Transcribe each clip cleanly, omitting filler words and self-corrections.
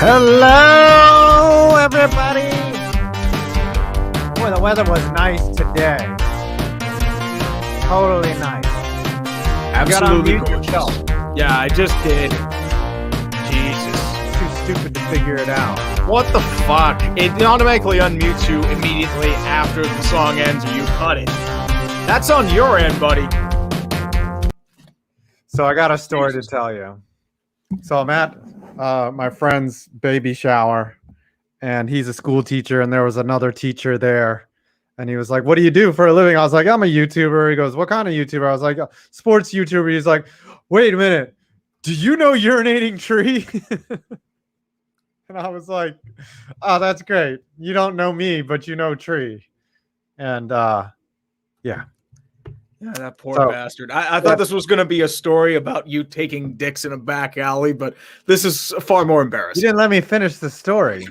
Hello, everybody. Boy, the weather was nice today. Totally nice. Absolutely gorgeous. Yeah, I just did. Jesus. Too stupid to figure it out. What the fuck? It automatically unmutes you immediately after the song ends or you cut it. That's on your end, buddy. So I got a story to tell you. So I'm at my friend's baby shower, and he's a school teacher, and there was another teacher there, and he was like, "What do you do for a living?" I was like, "I'm a YouTuber." He goes, "What kind of YouTuber?" I was like, "Sports YouTuber." He's like, "Wait a minute, do you know Urinating Tree?" And I was like, "Oh, that's great. You don't know me, but you know Tree." And yeah. Yeah, that poor bastard. I thought this was going to be a story about you taking dicks in a back alley, but this is far more You embarrassing. didn't let me finish the story.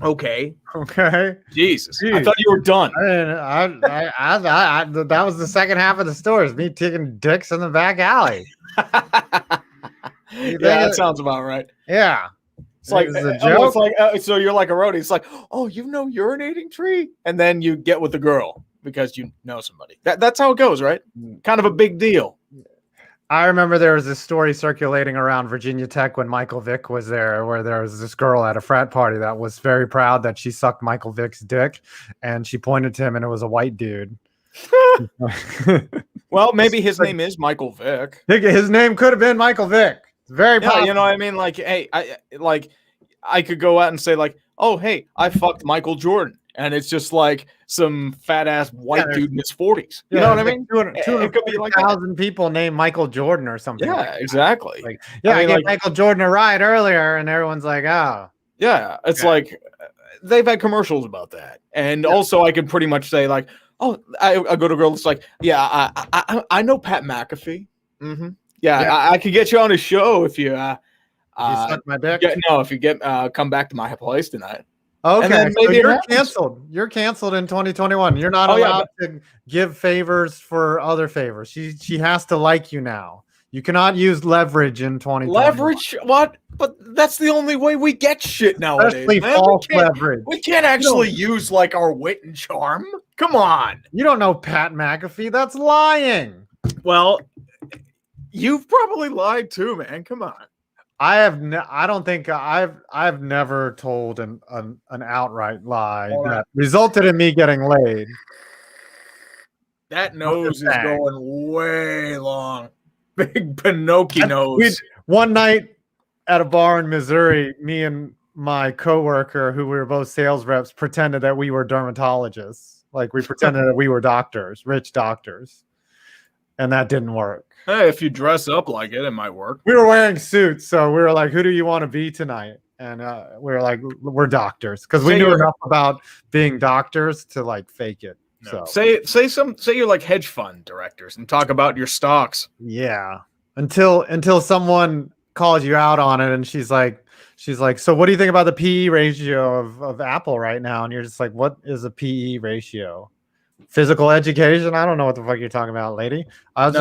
Okay. Jesus. I thought you were done. I that was the second half of the story. Is me taking dicks in the back alley. Yeah, that sounds about right. Yeah. It's like, a joke. It's like so you're like a roadie. It's like, oh, you know Urinating Tree? And then you get with the girl because you know somebody. That's how it goes, right? Kind of a big deal. I remember there was this story circulating around Virginia Tech when Michael Vick was there, where there was this girl at a frat party that was very proud that she sucked Michael Vick's dick, and she pointed to him, and it was a white dude. Well, maybe his name is Michael Vick. His name could have been Michael Vick. It's very possible. You know what I mean? Like, hey, I could go out and say like, oh, hey, I fucked Michael Jordan. And it's just like some fat ass white dude in his 40s. You know what I mean? 200,000 people named Michael Jordan or something. Yeah, like exactly. Like, yeah, I gave Michael Jordan a ride earlier, and everyone's like, oh. Yeah, it's like they've had commercials about that. And also, I could pretty much say, like, oh, I go to a girl that's like, yeah, I know Pat McAfee. Mm-hmm. Yeah, I could get you on a show if you suck my dick. If you come back to my place tonight. Okay, so you're canceled. You're canceled in 2021. You're not allowed to give favors for other favors. She has to like you now. You cannot use leverage in 2021. Leverage? What? But that's the only way we get shit nowadays. Especially false leverage. We can't actually use like our wit and charm. Come on. You don't know Pat McAfee. That's lying. Well, you've probably lied too, man. Come on. I don't think I've never told an outright lie that resulted in me getting laid. That nose is going way long. Big Pinocchio nose. One night at a bar in Missouri, me and my coworker, who we were both sales reps, pretended that we were dermatologists. Like we pretended that we were doctors, rich doctors. And that didn't work. Hey, if you dress up like it, it might work. We were wearing suits, so we were like, "Who do you want to be tonight?" And we were like, "We're doctors," because we knew enough about being doctors to like fake it. No. So say you're like hedge fund directors and talk about your stocks. Yeah, until someone calls you out on it, and she's like, "So what do you think about the PE ratio of Apple right now?" And you're just like, "What is a PE ratio?" Physical education? I don't know what the fuck you're talking about, lady. No,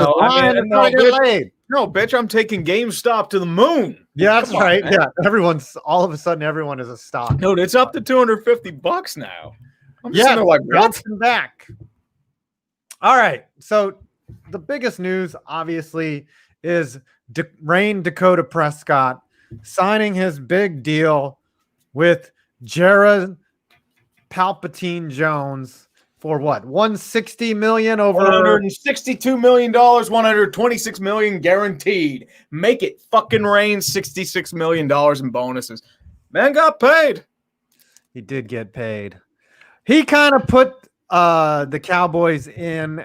bitch, I'm taking GameStop to the moon. Yeah, that's right. Man. Yeah, all of a sudden, everyone is a stock. Dude, it's up to $250 now. I'm just like, what? Back. All right. So the biggest news, obviously, is Dakota Prescott signing his big deal with Jared Palpatine Jones. For what? $160 million over $162 million, $126 million guaranteed. Make it fucking rain. $66 million in bonuses. Man got paid. He did get paid. He kind of put the Cowboys in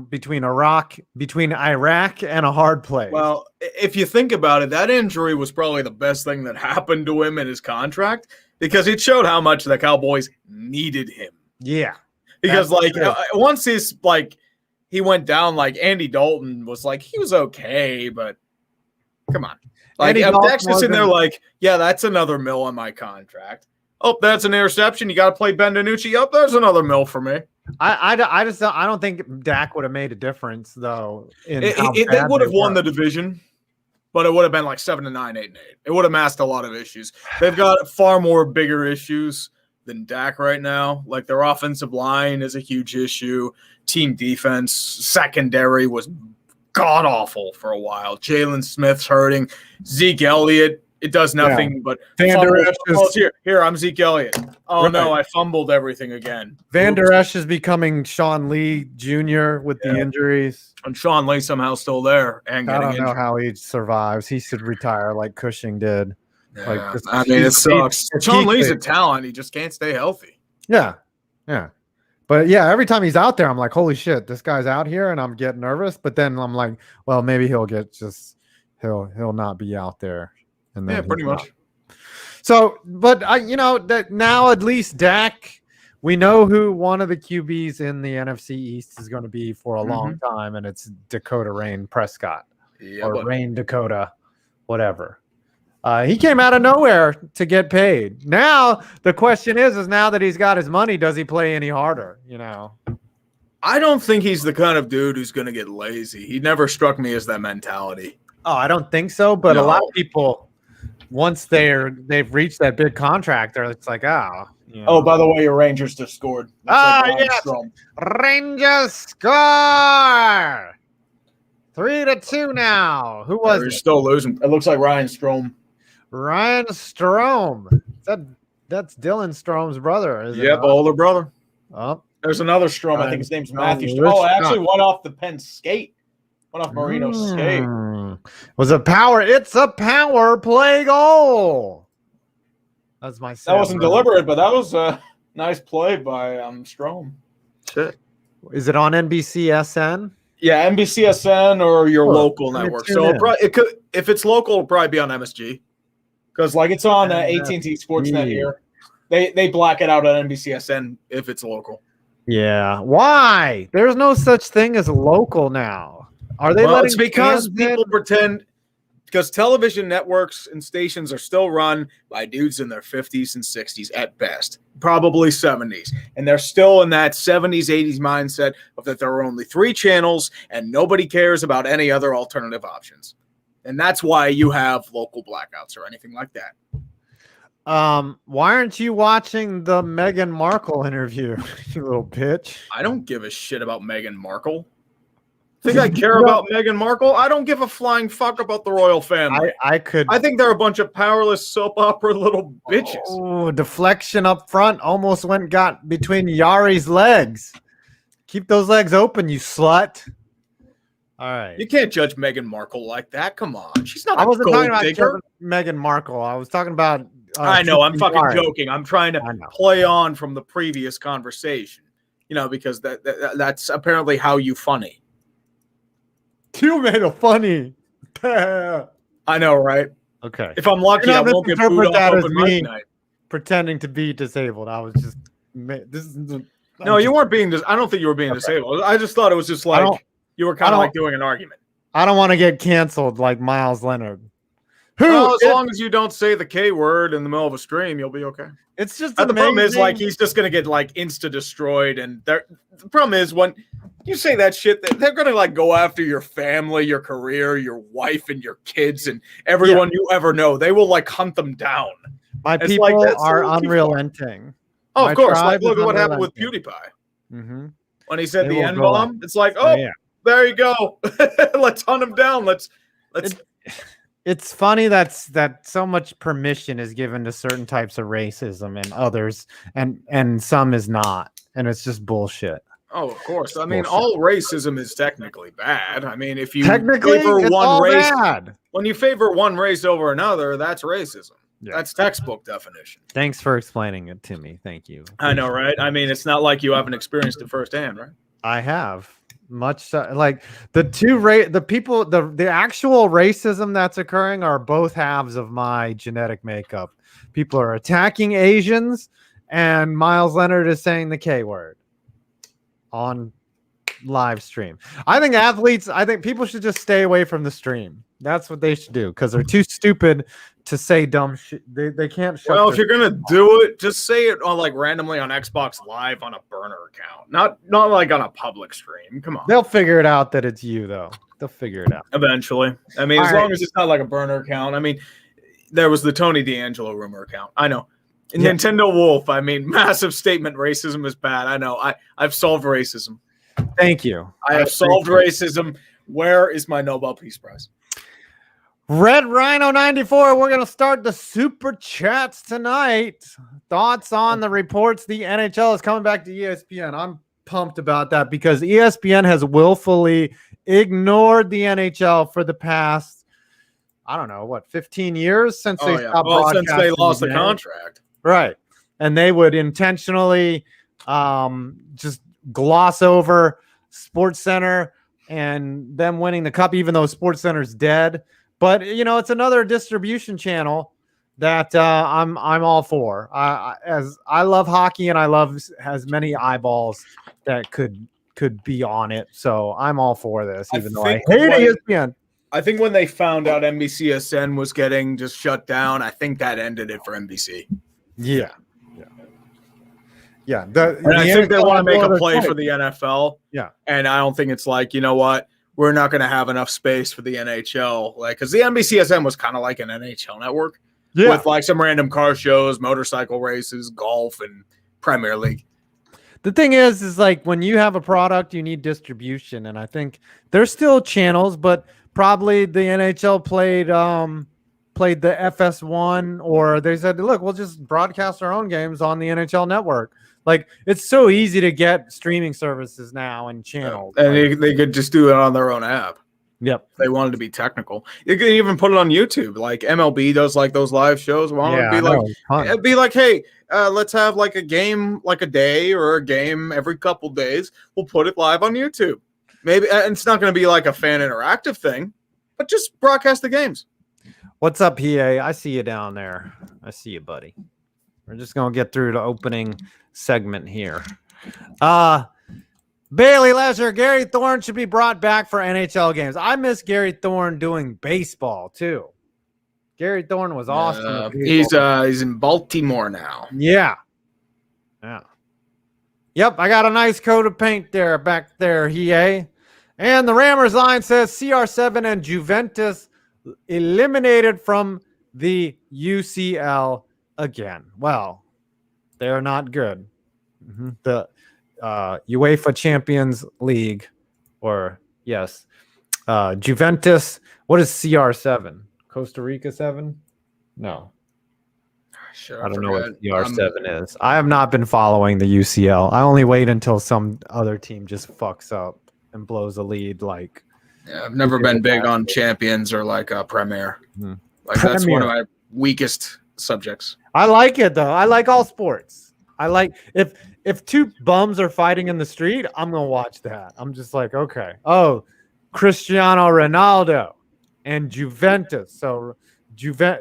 between Iraq and a hard place. Well, if you think about it, that injury was probably the best thing that happened to him in his contract because it showed how much the Cowboys needed him. Yeah. Because once he went down, like Andy Dalton was like, he was okay, but come on. Like Dak's just in there like, yeah, that's another $1 million on my contract. Oh, that's an interception. You got to play Ben DiNucci. Oh, there's another $1 million for me. I don't think Dak would have made a difference though. They would have won the division. but it would have been like 7-9, 8-8. It would have masked a lot of issues. They've got far more bigger issues than Dak right now. Like their offensive line is a huge issue. Team defense, secondary was god awful for a while. Jalen Smith's hurting. Zeke Elliott, it does nothing but Vander Esch is here. I'm Zeke Elliott. Oh no, I fumbled everything again. Vander Esch is becoming Sean Lee Jr. with the injuries. And Sean Lee somehow still there and I getting don't know injured. how he survives. He should retire like Cushing did. Yeah, Like I mean, it sucks. Sean Lee's a talent. He just can't stay healthy. Yeah. But yeah, every time he's out there, I'm like, holy shit, this guy's out here, and I'm getting nervous. But then I'm like, well, maybe he'll not be out there. And then pretty much. So, but that now at least Dak, we know who one of the QBs in the NFC East is going to be for a long time, and it's Dakota Rain Prescott or Rain Dakota, whatever. He came out of nowhere to get paid. Now the question is now that he's got his money, does he play any harder? I don't think he's the kind of dude who's going to get lazy. He never struck me as that mentality. Oh, I don't think so. But a lot of people, once they've reached that big contract, it's like, oh. Oh, by the way, your Rangers just scored. Yes. Rangers score 3-2 now. Who was it? Still losing. It looks like Ryan Strome. Ryan Strome. That's Dylan Strome's brother, isn't it? Yep, older brother. Oh. There's another Strome. I think his name's Matthew Strome. Oh, actually went off the Penn skate. Went off Marino's skate. It's a power play goal. That's my That wasn't deliberate, but that was a nice play by Strome. Shit. Is it on NBCSN? Yeah, NBCSN or your local network. So it could, if it's local, it'll probably be on MSG. Because it's on AT&T Sportsnet here. They black it out on NBCSN if it's local. Yeah. Why? There's no such thing as local now. Are they letting it's because people pretend because television networks and stations are still run by dudes in their 50s and 60s at best, probably 70s. And they're still in that 70s, 80s mindset of that there are only 3 channels and nobody cares about any other alternative options. And that's why you have local blackouts or anything like that. Why aren't you watching the Meghan Markle interview, you little bitch? I don't give a shit about Meghan Markle. Think I care about Meghan Markle? I don't give a flying fuck about the royal family. I think they're a bunch of powerless soap opera little bitches. Oh, deflection up front almost got between Yari's legs. Keep those legs open, you slut. All right. You can't judge Meghan Markle like that. Come on. She's not I wasn't talking about digger. Meghan Markle. I was talking about I know. I'm fucking joking. I'm trying to play on from the previous conversation. Because that's apparently how you funny. You made a funny. I know, right? Okay. If I'm lucky, I won't get booed off open mic night. Pretending to be disabled. I was just. No, you weren't being. I don't think you were being disabled. I just thought it was just like you were kind of like doing an argument. I don't want to get canceled like Miles Leonard. As long as you don't say the K word in the middle of a stream, you'll be okay. It's just the problem is he's just gonna get insta destroyed, and the problem is when you say that shit, they're gonna go after your family, your career, your wife, and your kids, and everyone you ever know. They will hunt them down. My people are unrelenting. Oh, of course. Look at what happened with PewDiePie. Mm-hmm. When he said the N-bomb, it's there you go. Let's hunt him down. Let's. It's funny that so much permission is given to certain types of racism and others, and some is not, and it's just bullshit. Oh, of course. I mean, all racism is technically bad. I mean, if you favor one race, when you favor one race over another, that's racism. Yeah. That's textbook definition. Thanks for explaining it to me. Thank you. I know, right? I mean, it's not like you haven't experienced it firsthand, right? I have. Much the actual racism that's occurring are both halves of my genetic makeup. People are attacking Asians, and Miles Leonard is saying the K word on live stream. I think people should just stay away from the stream. That's what they should do because they're too stupid to say dumb shit. They can't shut. Well, if you're gonna do it, just say it on like randomly on Xbox Live on a burner account, not like on a public stream. Come on. They'll figure it out that it's you, though. They'll figure it out Eventually. I mean, as long as it's not like a burner account. I mean, there was the Tony D'Angelo rumor account. I know. Yeah. Nintendo Wolf. I mean, massive statement. Racism is bad. I know. I've solved racism. Thank you. I have solved racism. Where is my Nobel Peace Prize? Red Rhino 94. We're gonna start the super chats tonight. Thoughts on the reports the NHL is coming back to ESPN. I'm pumped about that because ESPN has willfully ignored the NHL for the past, I don't know, 15 years since they stopped broadcasting. Since they lost the contract. Right. And they would intentionally just gloss over SportsCenter and them winning the cup, even though SportsCenter's dead. But, it's another distribution channel that I'm all for. As I love hockey and I love as many eyeballs that could be on it. So I'm all for this, even though I hate ESPN. I think when they found out NBCSN was getting just shut down, I think that ended it for NBC. Yeah. I think they want to make a play for the NFL. Yeah. And I don't think it's like, you know what? We're not going to have enough space for the NHL. Like, because the NBCSN was kind of like an NHL network. Yeah. With like some random car shows, motorcycle races, golf, and Premier League. The thing is like when you have a product, you need distribution. And I think there's still channels, but probably the NHL played the FS1, or they said, look, we'll just broadcast our own games on the NHL network. Like, it's so easy to get streaming services now and channels. And they could just do it on their own app. Yep. If they wanted to be technical. You can even put it on YouTube. Like MLB does like those live shows. It'd be like, hey, let's have like a game like a day or a game every couple days. We'll put it live on YouTube. Maybe, and it's not going to be like a fan interactive thing, but just broadcast the games. What's up, PA? I see you down there. I see you, buddy. We're just going to get through the opening segment here. Bailey Lesher, Gary Thorne should be brought back for NHL games. I miss Gary Thorne doing baseball too. Gary Thorne was awesome. He's in Baltimore now. Yeah. Yep, I got a nice coat of paint there back there, And the Rammers line says CR7 and Juventus eliminated from the UCL again. Well, they're not good. The UEFA Champions League, or yes, Juventus. What is CR7? Costa Rica 7? No. Sure, I don't know what CR7 is. I have not been following the UCL. I only wait until some other team just fucks up and blows a lead. Like, I've never been big on champions or like a Premier. Like that's one of my weakest subjects. I like it though. I like all sports. I like if two bums are fighting in the street, I'm gonna watch that. I'm just like, okay. Oh, Cristiano Ronaldo and Juventus. So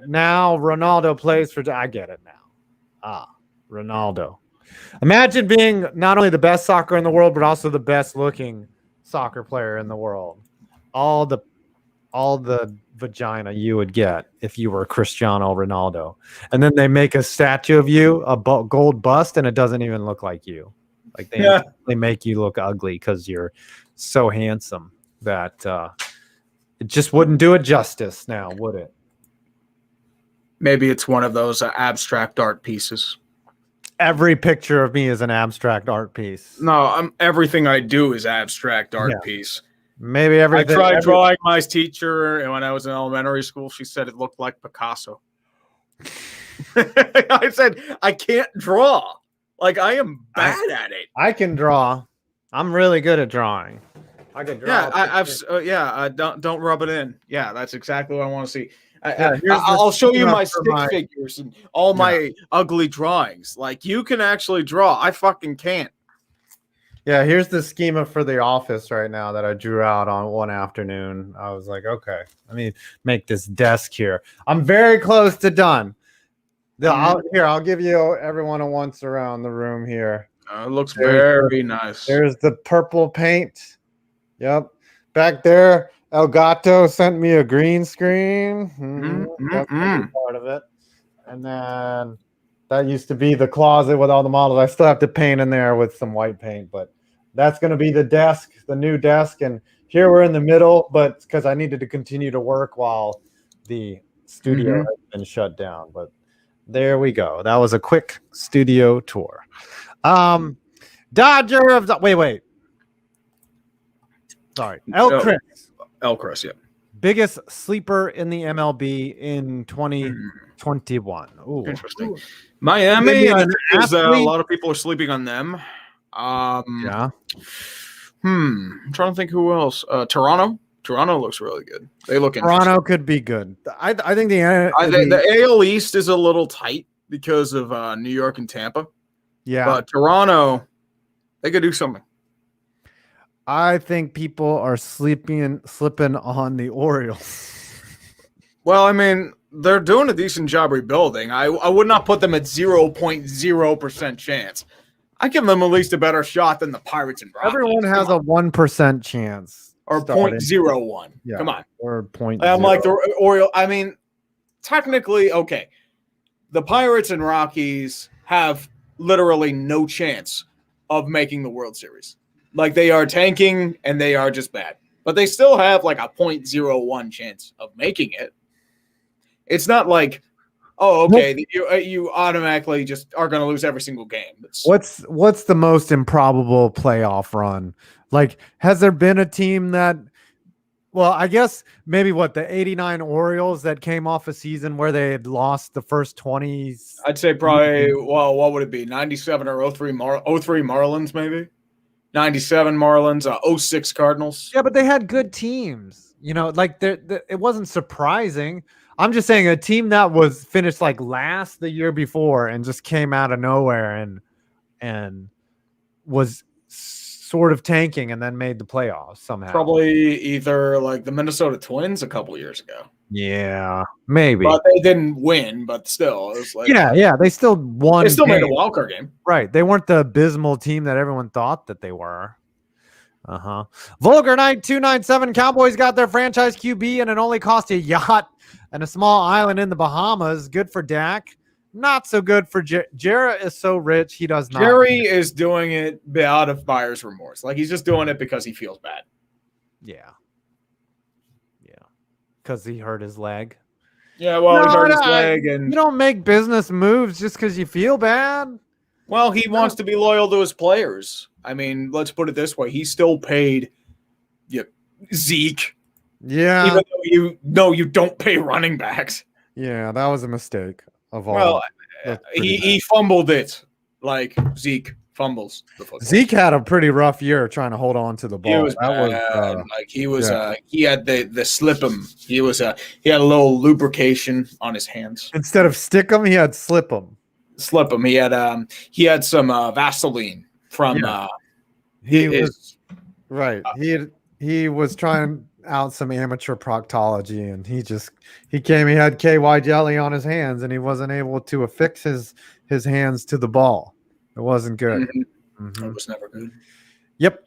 now Ronaldo plays for. I get it now. Ronaldo. Imagine being not only the best soccer in the world, but also the best looking soccer player in the world. All the vagina you would get if you were Cristiano Ronaldo. And then they make a statue of you, a gold bust, and it doesn't even look like you. Like they make you look ugly because you're so handsome that it just wouldn't do it justice now, would it? Maybe it's one of those abstract art pieces. Every picture of me is an abstract art piece. No, everything I do is abstract art piece. Maybe everything. I tried drawing my teacher, and when I was in elementary school, she said it looked like Picasso. I said, I can't draw. Like, I am bad at it. I can draw. I'm really good at drawing. I can draw. Yeah, don't rub it in. Yeah, that's exactly what I want to see. I'll show you my stick figures and all my ugly drawings. Like, you can actually draw. I fucking can't. Yeah, here's the schema for the office right now that I drew out on one afternoon. I was like, okay, let me make this desk here. I'm very close to done. I'll give you everyone a once around the room here. It looks very nice. There's the purple paint. Yep. Back there, Elgato sent me a green screen. That's gonna be part of it. And then that used to be the closet with all the models. I still have to paint in there with some white paint, but that's going to be the desk, the new desk. And here we're in the middle, but because I needed to continue to work while the studio has been shut down. But there we go. That was a quick studio tour. Dodger of the wait. Sorry. Chris, yeah. Biggest sleeper in the MLB in 2021. Ooh. Interesting. Miami, I think a lot of people are sleeping on them. Yeah. I'm trying to think who else. Toronto. Toronto looks really good. They look Toronto could be good. I think the AL East is a little tight because of New York and Tampa. Yeah. But Toronto, they could do something. I think people are slipping on the Orioles. Well, I mean, they're doing a decent job rebuilding. I would not put them at 0.0% chance. I give them at least a better shot than the Pirates and Rockies. Everyone has a 1% chance. Or 0.01. Yeah. Come on. Or 0.0. I'm like the Orioles. I mean, technically, okay. The Pirates and Rockies have literally no chance of making the World Series. Like, they are tanking and they are just bad. But they still have like a 0.01 chance of making it. It's not like, oh, okay, you automatically just are going to lose every single game. What's the most improbable playoff run? Like, has there been a team that, well, I guess maybe the 89 Orioles that came off a season where they had lost the first 20s? I'd say probably, well, what would it be? 97 or 03 Marlins, maybe? 97 Marlins, 06 Cardinals. Yeah, but they had good teams. You know, like it wasn't surprising. I'm just saying a team that was finished like last the year before and just came out of nowhere and was sort of tanking and then made the playoffs somehow. Probably either like the Minnesota Twins a couple years ago. Yeah, maybe. But they didn't win, but still. It was like, yeah, they still won. They still made a wild card game. Right. They weren't the abysmal team that everyone thought that they were. Vulgar Night 297 Cowboys got their franchise QB and it only cost a yacht and a small island in the Bahamas. Good for Dak. Not so good for Jarrett is so rich he does not. Jerry is doing it out of buyer's remorse. Like, he's just doing it because he feels bad. Yeah. Because he hurt his leg. Yeah, well, he hurt his leg. And you don't make business moves just because you feel bad. Well, he wants to be loyal to his players. I mean, let's put it this way. He still paid Zeke. Yeah. Even though you don't pay running backs. Yeah, that was a mistake of all. Well, he fumbled it like Zeke fumbles the football. Zeke had a pretty rough year trying to hold on to the ball. He was he had the slip him. He had a little lubrication on his hands. Instead of stick him, he had slip him. Slip him. He had some Vaseline from he was trying out some amateur proctology and he had KY jelly on his hands and he wasn't able to affix his hands to the ball. It wasn't good. It was never good. Yep.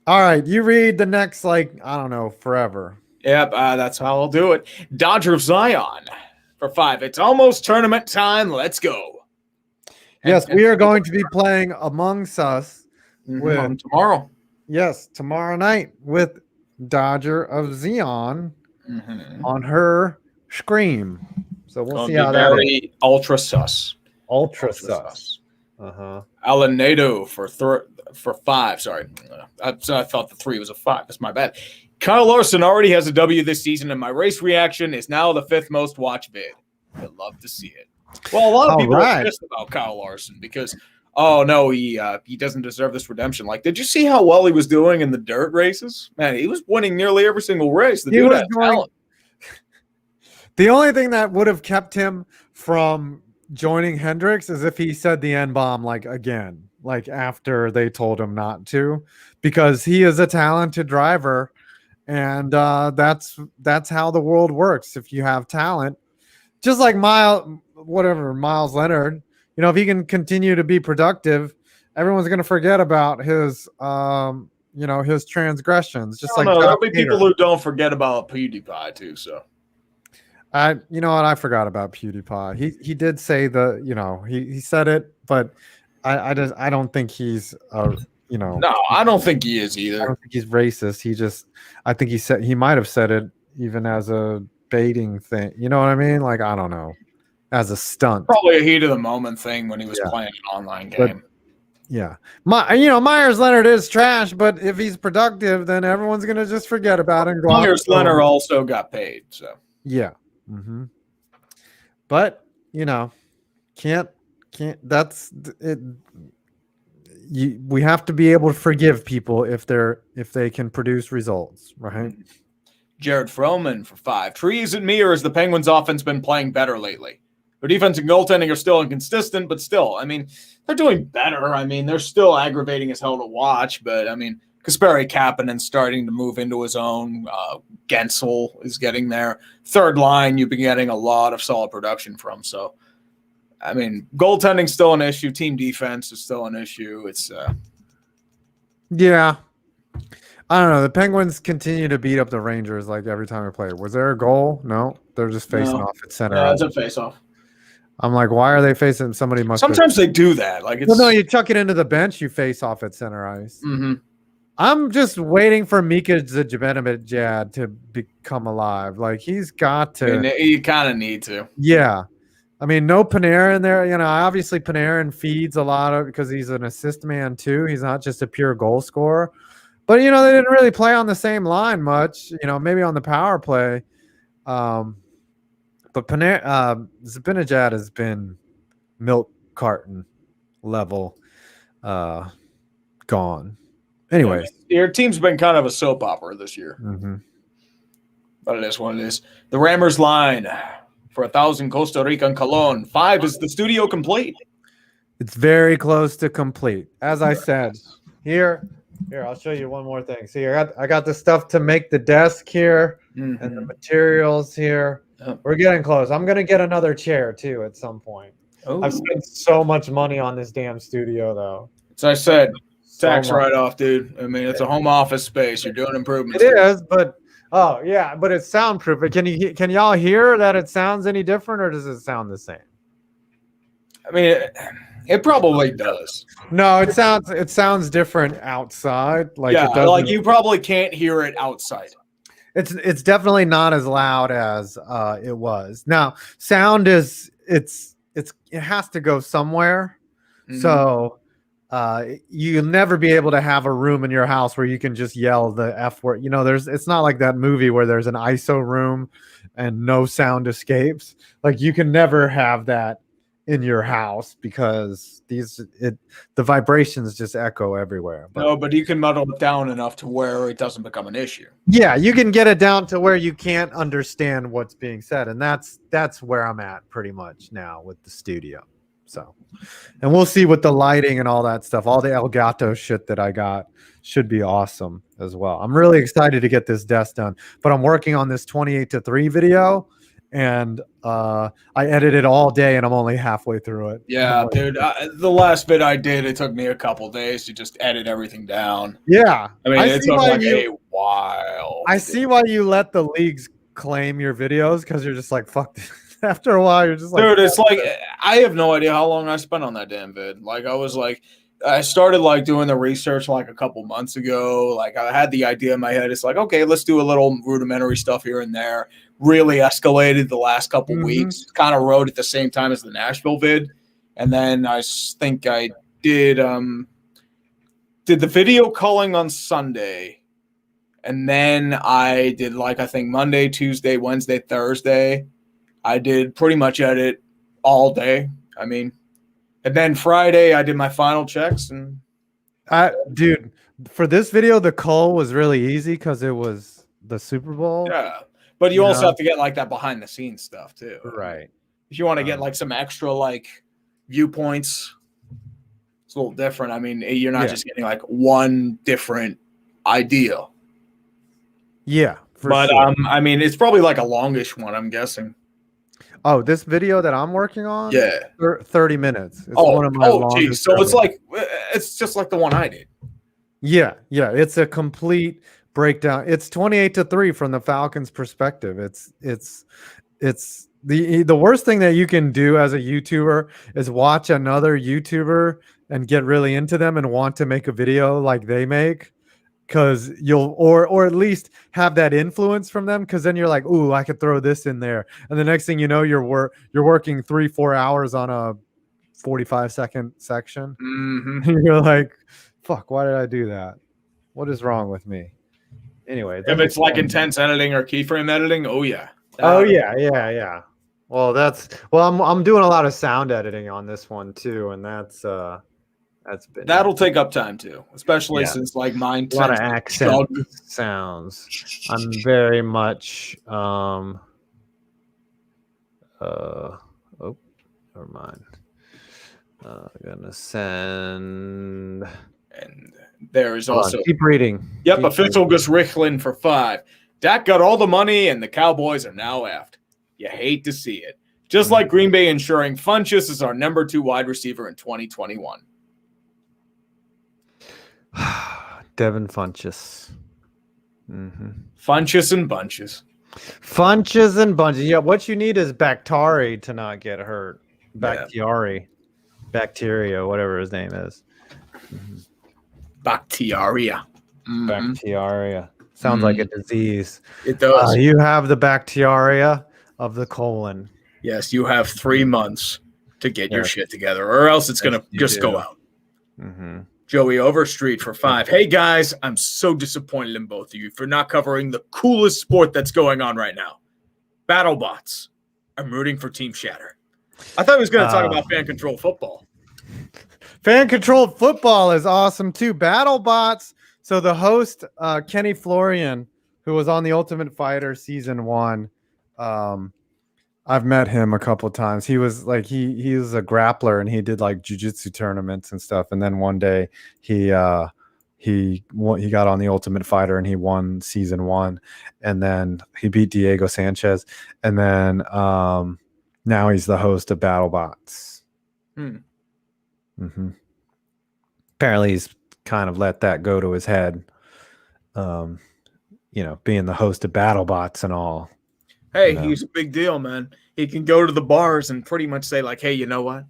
All right. You read the next, forever. Yep. That's how I'll do it. Dodger of Zion for 5. It's almost tournament time. Let's go. Yes, we are going to be playing Amongst Us tomorrow. Yes, tomorrow night with Dodger of Zion on her Scream. So we'll see how that is. Ultra sus. Alan Nadeau for 5. Sorry, I thought the 3 was a 5. That's my bad. Kyle Larson already has a W this season, and my race reaction is now the 5th most watched vid. I'd love to see it. Well, a lot of people are pissed about Kyle Larson because, oh no, he doesn't deserve this redemption. Like, did you see how well he was doing in the dirt races? Man, he was winning nearly every single race. The dude had talent. The only thing that would have kept him from joining Hendricks is if he said the N-bomb again, after they told him not to, because he is a talented driver, and that's how the world works. If you have talent, just like Miles Leonard, if he can continue to be productive, everyone's going to forget about his his transgressions. Just like there'll be people who don't forget about PewDiePie too. So you know what? I forgot about PewDiePie. He did say he said it, but I don't think he's No, I don't think he is either. I don't think he's racist. I think he might have said it even as a baiting thing. You know what I mean? Like, I don't know, as a stunt. Probably a heat of the moment thing when he was playing an online game. Yeah. Myers Leonard is trash, but if he's productive, then everyone's going to just forget about it. Myers Leonard also got paid, so. Yeah. But, can't that's it. We have to be able to forgive people if they can produce results, right? Jared Froman for 5. Trees and me, or has the Penguins' offense been playing better lately? Their defense and goaltending are still inconsistent, but still, I mean, they're doing better. I mean, they're still aggravating as hell to watch, but I mean, Kasperi Kapanen's starting to move into his own. Gensel is getting there. Third line, you've been getting a lot of solid production from. So, I mean, goaltending's still an issue. Team defense is still an issue. It's yeah. I don't know. The Penguins continue to beat up the Rangers like every time we play. Was there a goal? No, they're just facing off at center. Yeah, it's a face-off. I'm like, why are they facing somebody? Sometimes they do that. Like, it's... Well, no, you chuck it into the bench, you face off at center ice. I'm just waiting for Mika Zibanejad to become alive. Like, he's got to. I mean, you kind of need to. Yeah. I mean, no Panarin there. Obviously Panarin feeds a lot of because he's an assist man too. He's not just a pure goal scorer. But, they didn't really play on the same line much, maybe on the power play. But Zibanejad has been milk carton level gone. Anyways. Your team's been kind of a soap opera this year. But it is what it is. The Rammers line for 1,000 Costa Rican Colon. 5, is the studio complete? It's very close to complete. As I said, here, I'll show you one more thing. See, I got the stuff to make the desk here and the materials here. We're getting close. I'm going to get another chair, too, at some point. I've spent so much money on this damn studio, though. As I said, tax write-off, dude. I mean, it's a home office space. You're doing improvements. It is, but but it's soundproof. Can y'all hear that it sounds any different, or does it sound the same? I mean, it probably does. No, it sounds different outside. Like you probably can't hear it outside. It's definitely not as loud as it was. Now, sound is it has to go somewhere. So you'll never be able to have a room in your house where you can just yell the F word. It's not like that movie where there's an ISO room and no sound escapes. Like, you can never have that in your house because the vibrations just echo everywhere. But you can muddle it down enough to where it doesn't become an issue. Yeah, you can get it down to where you can't understand what's being said, and that's where I'm at pretty much now with the studio. So, and we'll see with the lighting and all that stuff. All the Elgato shit that I got should be awesome as well. I'm really excited to get this desk done, but I'm working on this 28:3 video. And I edited all day, and I'm only halfway through it. Yeah, dude. The last bit I did, it took me a couple days to just edit everything down. Yeah. I mean, it took like a while. I see why you let the leagues claim your videos, because you're just like, fuck this. After a while, you're just like... Dude, it's like, I have no idea how long I spent on that damn vid. Like, I started like doing the research like a couple months ago. Like, I had the idea in my head. It's like, okay, let's do a little rudimentary stuff here and there. Really escalated the last couple weeks. Kind of wrote at the same time as the Nashville vid, and then I think I did the video culling on Sunday, and then I did I think Monday, Tuesday, Wednesday, Thursday. I did pretty much edit all day. I mean, and then Friday I did my final checks. And dude, for this video, the cull was really easy because it was the Super Bowl. Yeah. But you also have to get that behind the scenes stuff too. Right. If you want to get some extra viewpoints, it's a little different. I mean, you're not just getting one different idea. Yeah. But sure. I mean, it's probably a longish one, I'm guessing. Oh, this video that I'm working on? Yeah. 30 minutes. It's one of my longest. Geez. So it's it's just like the one I did. Yeah, it's a complete breakdown. It's 28-3 from the Falcons' perspective. It's the worst thing that you can do as a YouTuber is watch another YouTuber and get really into them and want to make a video like they make, because you'll or at least have that influence from them, because then you're like, ooh, I could throw this in there, and the next thing you know, you're working 3-4 hours on a 45-second section. You're like, fuck, why did I do that? What is wrong with me? Anyway, if it's like intense editing or keyframe editing, oh yeah. Yeah. Well, I'm doing a lot of sound editing on this one too, and that'll take up time too, especially since like mine a lot of accent sounds. I'm very much never mind. I'm gonna send. And there is also keep reading. Yep, official Gus Richlin for 5. Dak got all the money, and the Cowboys are now effed. You hate to see it. Just like Green Bay ensuring Funchess is our number 2 wide receiver in 2021. Devin Funchess. Funchess and bunches. Funches and bunches. Yeah, what you need is Bakhtiari to not get hurt. Bakhtiari. Bacteria, whatever his name is. Bacteria. Bacteria. Sounds like a disease. It does. You have the bacteria of the colon. Yes, you have 3 months to get your shit together, or else it's going to just go out. Joey Overstreet for 5. Hey, guys, I'm so disappointed in both of you for not covering the coolest sport that's going on right now. Battlebots. I'm rooting for Team Shatter. I thought he was going to talk about fan-controlled football. Fan-controlled football is awesome, too. Battlebots. So the host, Kenny Florian, who was on The Ultimate Fighter Season 1, I've met him a couple of times. He was like he was a grappler, and he did like jiu-jitsu tournaments and stuff. And then one day he got on The Ultimate Fighter and he won Season 1, and then he beat Diego Sanchez, and then now he's the host of Battlebots. Apparently he's kind of let that go to his head, being the host of Battlebots and all. Hey, he's a big deal, man. He can go to the bars and pretty much say like, hey, you know what?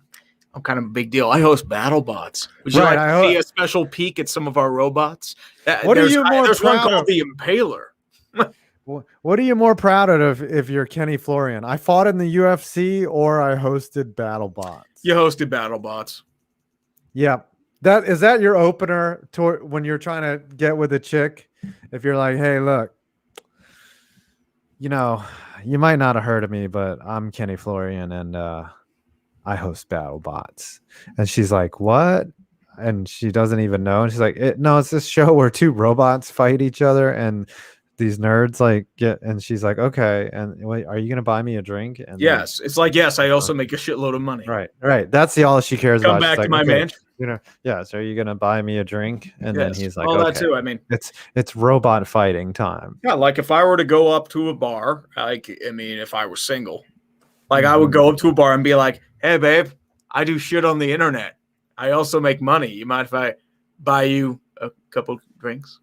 I'm kind of a big deal. I host Battlebots. Would you like to see a special peek at some of our robots? There's one called the Impaler. What are you more proud of if you're Kenny Florian? I fought in the UFC or I hosted Battlebots? You hosted Battlebots. Yeah. Is that your opener when you're trying to get with a chick? If you're like, hey, look, you might not have heard of me, but I'm Kenny Florian, and I host Battlebots. And she's like, what? And she doesn't even know. And she's like, no, it's this show where 2 robots fight each other, and these nerds and she's like, okay. And wait, are you going to buy me a drink? And yes. It's like, yes, I also make a shitload of money. Right. That's all she cares about. Come back to my mansion. So are you going to buy me a drink? And then he's like, all that too. I mean, it's robot fighting time. Yeah. Like if I were to go up to a bar, if I were single, I would go up to a bar and be like, hey, babe, I do shit on the internet. I also make money. You mind if I buy you a couple drinks?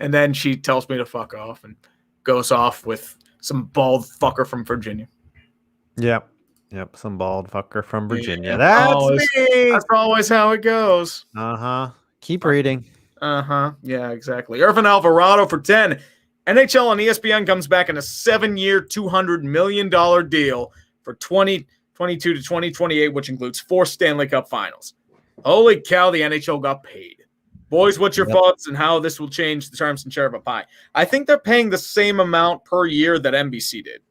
And then she tells me to fuck off and goes off with some bald fucker from Virginia. Yep. Some bald fucker from Virginia. That's me. That's always how it goes. Keep reading. Yeah, exactly. Irvin Alvarado for 10. NHL and ESPN comes back in a 7-year, $200 million deal for 2022 to 2028, which includes 4 Stanley Cup finals. Holy cow, the NHL got paid. Boys, what's your thoughts on how this will change the terms and share of a pie? I think they're paying the same amount per year that NBC did.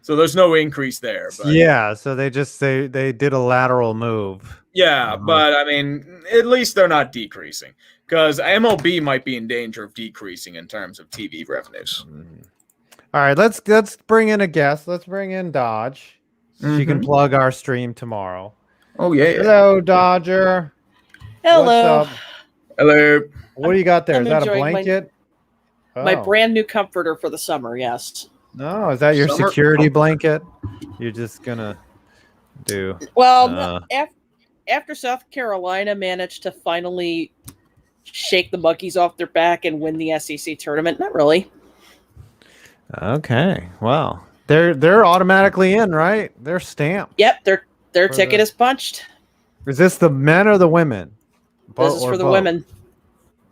So there's no increase there. But. Yeah, so they did a lateral move. Yeah, but I mean, at least they're not decreasing, because MLB might be in danger of decreasing in terms of TV revenues. All right, let's bring in a guest. Let's bring in Dodge. She can plug our stream tomorrow. Oh, yeah. Hello, Dodger. Hello. What's up? Hello. What do you got there? Is that a blanket? My brand new comforter for the summer, yes. No, is that your security blanket? You're just going to do... Well, after South Carolina managed to finally shake the monkeys off their back and win the SEC tournament. Not really. Okay. Well, they're automatically in, right? They're stamped. Yep, their ticket is punched. Is this the men or the women? This is for the women.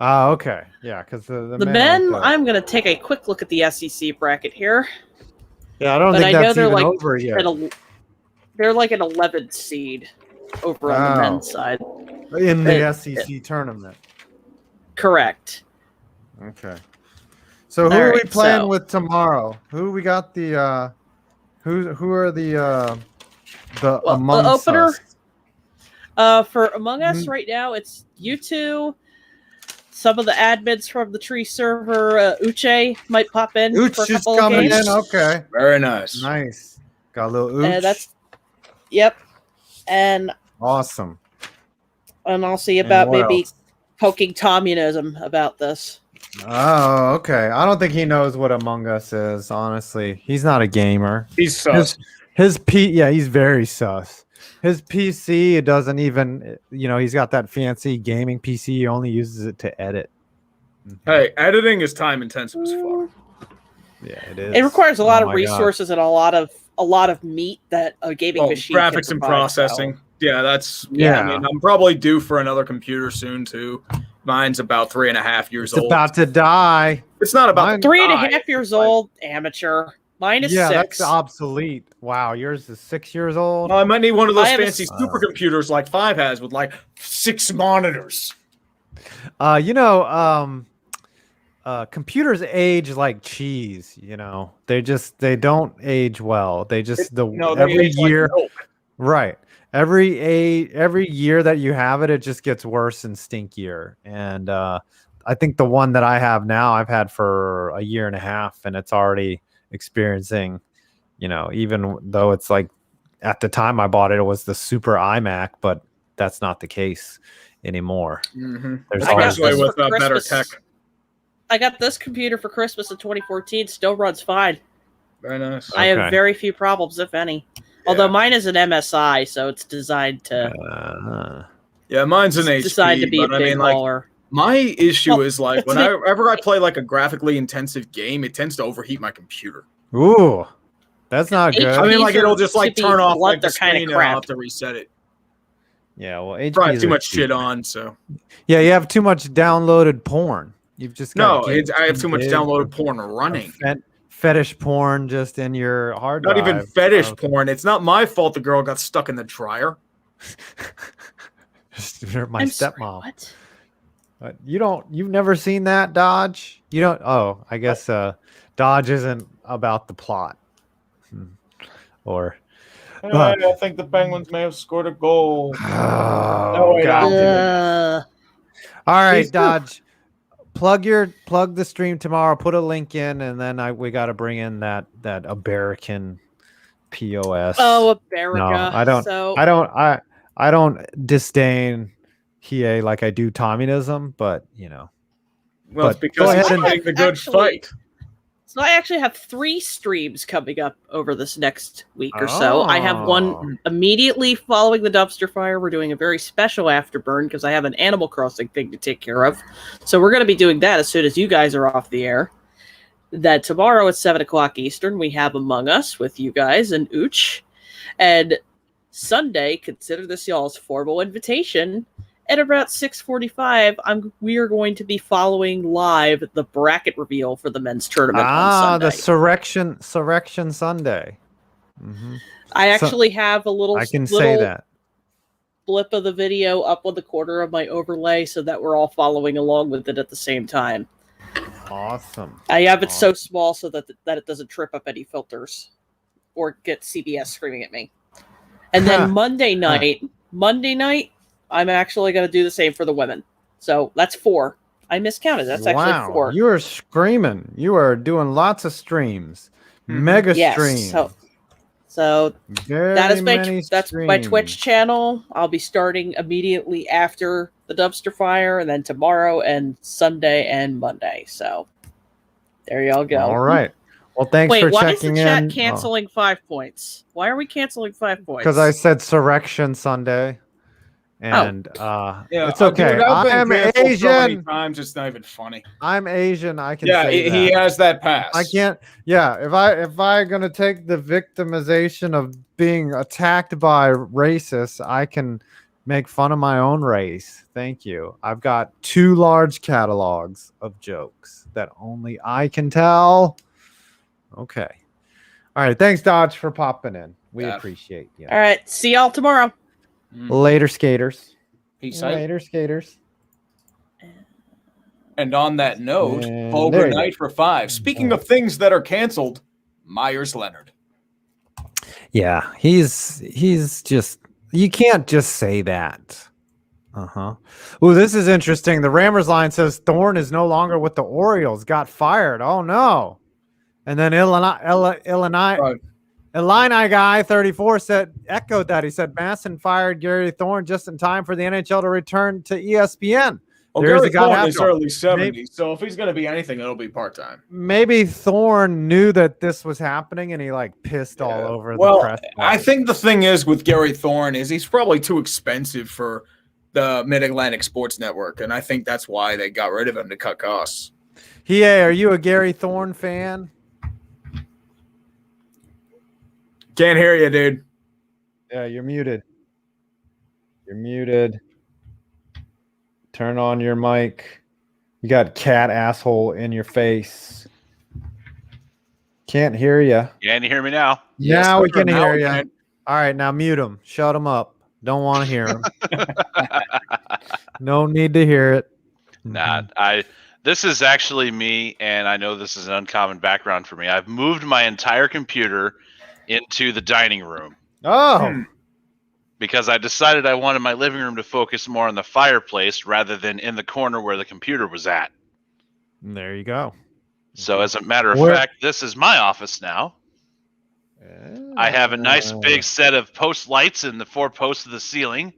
Oh, okay. Yeah, because the men, I'm going to take a quick look at the SEC bracket here. Yeah, I don't think that's even over yet. They're like an 11th seed over on the men's side. In the SEC tournament. Correct. Okay. So who are we playing with tomorrow? Who we got the who are the Among Us? The opener for Among Us right now, it's you two. Some of the admins from the Tree server, Uche might pop in. Uche is coming in. Okay. Very nice. Nice. Got a little Uche. Yep. And awesome. And I'll see about maybe poking communism about this. Oh, okay. I don't think he knows what Among Us is, honestly. He's not a gamer. He's sus. He's very sus. His PC, it doesn't even, he's got that fancy gaming PC. He only uses it to edit. Hey, editing is time intensive as fuck. Yeah, it is. It requires a lot of resources and a lot of meat that a gaming machine graphics and processing. So. Yeah, I mean, I'm probably due for another computer soon too. Mine's about 3.5 years old. It's about to die. It's not about 3.5 years old. Amateur. Mine is 6. That's obsolete. Wow, yours is 6 years old. I might need one of those fancy supercomputers like 5 has with like 6 monitors. Computers age like cheese. They don't age well. They just every year, like right? Every year that you have it, it just gets worse and stinkier. And I think the one that I have now, I've had for a year and a half, and it's already experiencing, even though it's like at the time I bought it, it was the super iMac, but that's not the case anymore. Mm-hmm. Especially with better tech. I got this computer for Christmas in 2014. Still runs fine. Very nice. I have very few problems, if any. Although mine is an MSI, so it's designed to. Mine's an HP. Designed to be a big baller. My issue is like whenever I play like a graphically intensive game, it tends to overheat my computer. Ooh, that's not good. I mean, like it'll just like turn off like the screen and I'll have to reset it. Yeah, well, HP probably too much shit on. So yeah, you have too much downloaded porn. You've just I have too much downloaded porn running. Fetish porn just in your hard drive. Not even fetish porn. It's not my fault the girl got stuck in the dryer. My stepmom. What? You've never seen that, Dodge? You don't. Oh, I guess Dodge isn't about the plot. Or I think the Penguins may have scored a goal. Oh, God. All right, Dodge. Plug the stream tomorrow. Put a link in, and then we got to bring in that American POS. Oh, America. No, I don't disdain PA like I do communism, but Well, it's because he's fighting the good fight. So I actually have 3 streams coming up over this next week or so. I have one immediately following the dumpster fire. We're doing a very special afterburn because I have an Animal Crossing thing to take care of. So we're going to be doing that as soon as you guys are off the air. That tomorrow at 7 o'clock Eastern, we have Among Us with you guys and Ooch. And Sunday, consider this y'all's formal invitation. At about 6:45, we are going to be following live the bracket reveal for the men's tournament on Sunday. The Surrection Sunday. Mm-hmm. I actually have a little say that blip of the video up on the corner of my overlay so that we're all following along with it at the same time. Awesome. I have it so small so that it doesn't trip up any filters or get CBS screaming at me. And then Monday night, I'm actually going to do the same for the women. So that's 4. I miscounted. That's actually 4. You are screaming. You are doing lots of streams. Mega streams. So that's my Twitch channel. I'll be starting immediately after the dumpster fire, and then tomorrow and Sunday and Monday. So there y'all go. All right. Well, thanks for checking in. Why is the chat canceling 5 points? Why are we canceling 5 points? Because I said Surrection Sunday. And yeah, it's okay. Dude, I've I'm been canceled so many Asian. times, it's not even funny. I'm Asian. I can Yeah, say he that. has that pass. I can't. Yeah, if I gonna take the victimization of being attacked by racists, I can make fun of my own race. Thank you. I've got 2 large catalogs of jokes that only I can tell. Okay. All right. Thanks, Dodge, for popping in. We appreciate you. All right. See y'all tomorrow. Later, skaters. Peace out. Later, skaters. And on that note, And Vulgar there you Night for 5. Speaking of things that are canceled, Myers Leonard. Yeah, he's just, you can't just say that. Oh, this is interesting. The Rammers line says Thorne is no longer with the Orioles. Got fired. Oh no! And then Illini guy 34 echoed that. He said Masson fired Gary Thorne just in time for the NHL to return to ESPN. Well, Gary Thorne is early 70s, so if he's going to be anything, it'll be part-time. Maybe Thorne knew that this was happening and he pissed all over the press. I think the thing is with Gary Thorne is he's probably too expensive for the Mid-Atlantic Sports Network, and I think that's why they got rid of him to cut costs. Are you a Gary Thorne fan? Can't hear you, dude. Yeah, you're muted. You're muted. Turn on your mic. You got cat asshole in your face. Can't hear you. Can you hear me now? Now we can hear you. All right, now mute him. Shut him up. Don't want to hear him. No need to hear it. Nah, this is actually me, and I know this is an uncommon background for me. I've moved my entire computer into the dining room. Oh. Because I decided I wanted my living room to focus more on the fireplace rather than in the corner where the computer was at. There you go. So as a matter of fact, this is my office now. I have a nice big set of post lights in the 4 posts of the ceiling.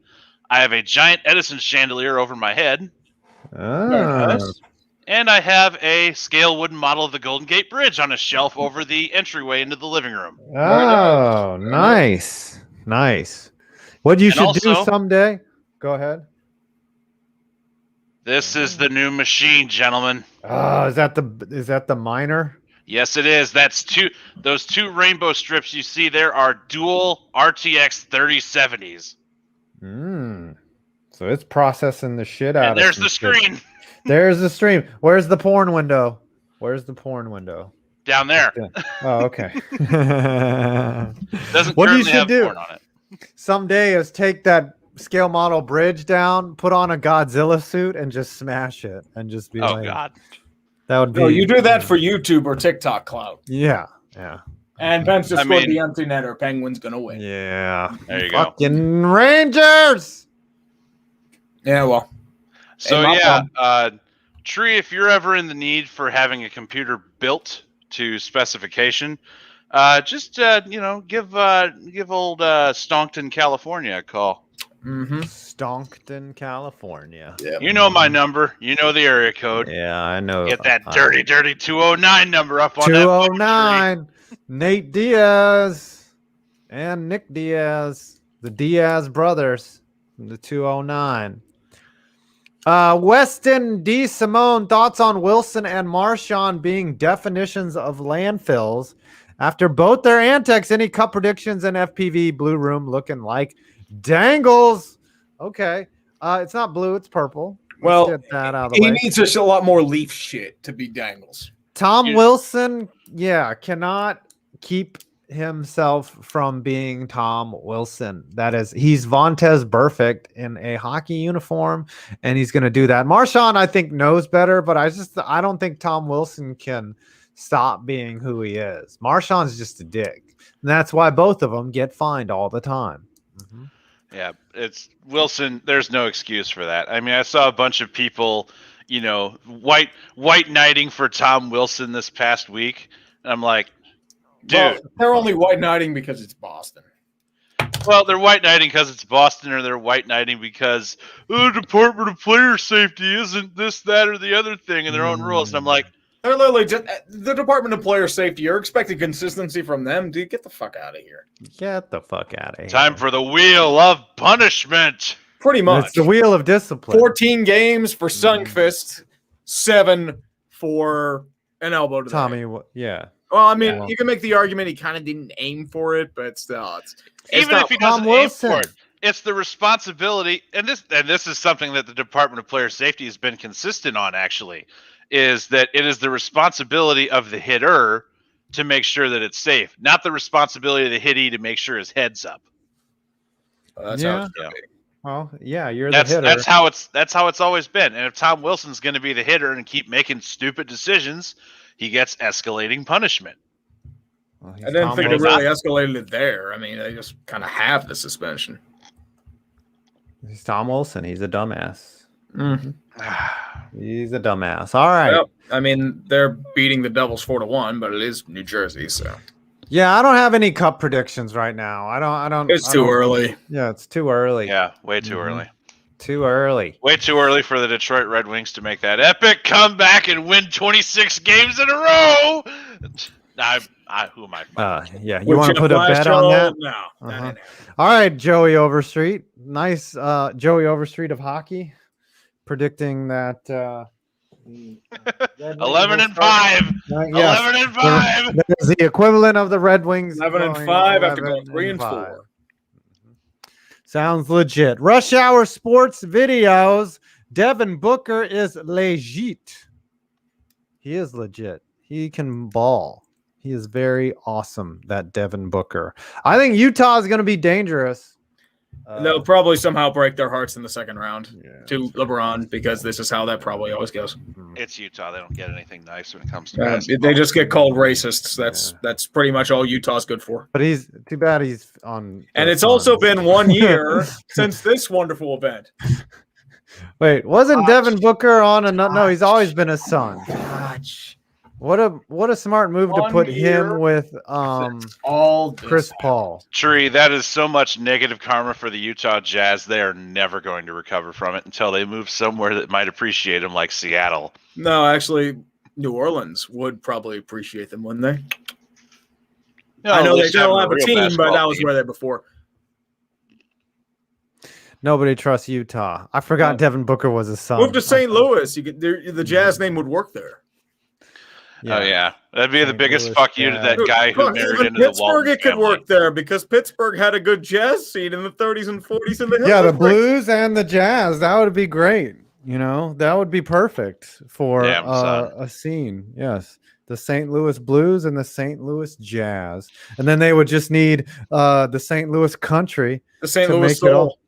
I have a giant Edison chandelier over my head. And I have a scale wooden model of the Golden Gate Bridge on a shelf over the entryway into the living room. Oh, nice. Nice. What you should do someday. Go ahead. This is the new machine, gentlemen. Is that the miner? Yes, it is. Those 2 rainbow strips you see there are dual RTX 3070s. So it's processing the shit out and there's the screen. There's the stream. Where's the porn window? Where's the porn window? Down there. Oh, okay. What you should do porn on it. Someday is take that scale model bridge down, put on a Godzilla suit, and just smash it, and just be oh god, that would be. No, you do that for YouTube or TikTok clout. Yeah. And Ben's just scored the empty netter. Penguin's gonna win. Yeah, there you go. Fucking Rangers. Yeah, well. So Tree, if you're ever in the need for having a computer built to specification, just give old Stonkton, California a call. Stonkton, California. Yep. You know my number. You know the area code. Yeah, I know. Get that dirty 209 number up on 209. Nate Diaz and Nick Diaz, the Diaz brothers, the 209. Weston D. Simone, thoughts on Wilson and Marshawn being definitions of landfills after both their antics. Any cup predictions in FPV Blue Room looking like dangles? Okay. It's not blue, it's purple. Let's get that out of the way. He needs just a lot more leaf shit to be dangles. Tom Wilson, cannot keep himself from being Tom Wilson. That is, he's Vontez Burfict in a hockey uniform, and he's going to do that. Marshawn, I think, knows better, but I don't think Tom Wilson can stop being who he is. Marshawn's just a dick, and that's why both of them get fined all the time. Yeah, it's Wilson. There's no excuse for that. I mean, I saw a bunch of people, white knighting for Tom Wilson this past week, and I'm like, dude, well, they're only white knighting because it's Boston. Well, they're white knighting because it's Boston, or they're white knighting because the Department of Player Safety isn't this, that, or the other thing in their own rules. And I'm like, they're literally just the Department of Player Safety. You're expecting consistency from them, dude. Get the fuck out of here. Get the fuck out of here. Time for the wheel of punishment. Pretty much. It's the wheel of discipline. 14 games for Sundqvist, 7 for an elbow to Tommy, the head. yeah. Well, I mean, you can make the argument he kind of didn't aim for it, but still, even if he doesn't aim for it, it's the responsibility, and this is something that the Department of Player Safety has been consistent on. Actually, is that it is the responsibility of the hitter to make sure that it's safe, not the responsibility of the hittee to make sure his head's up. That's how it's gonna be. Well, yeah, you're the hitter. That's how it's always been. And if Tom Wilson's going to be the hitter and keep making stupid decisions, he gets escalating punishment. Well, I didn't think they really escalated it there. I mean, they just kind of have the suspension. He's Tom Wilson. He's a dumbass. Mm-hmm. He's a dumbass. All right. Well, I mean, they're beating the Devils 4-1, but it is New Jersey, so. Yeah, I don't have any cup predictions right now. I don't. It's too early. Yeah, it's too early. Yeah, way too early. Too early. Way too early for the Detroit Red Wings to make that epic comeback and win 26 games in a row. Who am I? Yeah, you want to put a bet on that? No. All right, Joey Overstreet. Nice, Joey Overstreet of hockey, predicting that. 11-5. 11-5. That is the equivalent of the Red Wings. 11-5 after going 3-4. Sounds legit. Rush Hour Sports Videos. Devin Booker is legit. He is legit. He can ball. He is very awesome, that Devin Booker. I think Utah is going to be dangerous. They'll probably somehow break their hearts in the second round to LeBron, because this is how that probably always goes. It's Utah. They don't get anything nice when it comes to basketball. They just get called racists. That's pretty much all Utah's good for. But he's too bad he's on. And it's also been 1 year since this wonderful event. Wait, wasn't Devin Booker on a no? He's always been a Sun. What a smart move to put him with Chris Paul. Tree, that is so much negative karma for the Utah Jazz. They are never going to recover from it until they move somewhere that might appreciate them, like Seattle. No, actually, New Orleans would probably appreciate them, wouldn't they? No, I know they don't have a team, but that was where they were before. Nobody trusts Utah. I forgot Devin Booker was a Sun. Move to St. Louis. The Jazz name would work there. Yeah. Oh yeah, that'd be the biggest fuck you to that guy who married into the Walton Pittsburgh. It could work there because Pittsburgh had a good Jazz scene in the 30s and 40s in the Hills. Yeah, the Blues and the Jazz. That would be great. You know, that would be perfect for a scene. Yes, the St. Louis Blues and the St. Louis Jazz, and then they would just need the St. Louis Country, the St. Louis Soul.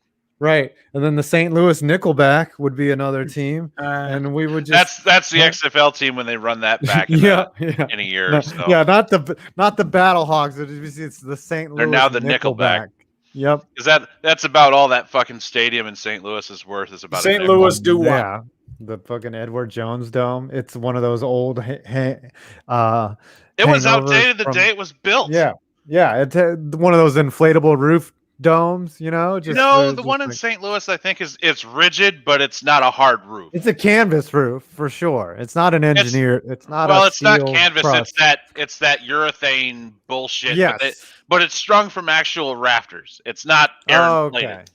Right, and then the St. Louis Nickelback would be another team, and we would just that's the XFL team when they run that back in a year. No, so. Yeah, not the Battlehawks. It's the St. Louis. They're now the Nickelback. Yep, because that's about all that fucking stadium in St. Louis is worth. Is about St. Louis do what? Yeah, the fucking Edward Jones Dome. It's one of those old. It was outdated the day it was built. Yeah, it's one of those inflatable roof domes, you know. The one in St. Louis, I think, it's rigid, but it's not a hard roof. It's a canvas roof for sure. It's not an engineer. It's not. Well, it's not canvas. Crust. It's that urethane bullshit. Yes, but it's strung from actual rafters. It's not air inflated.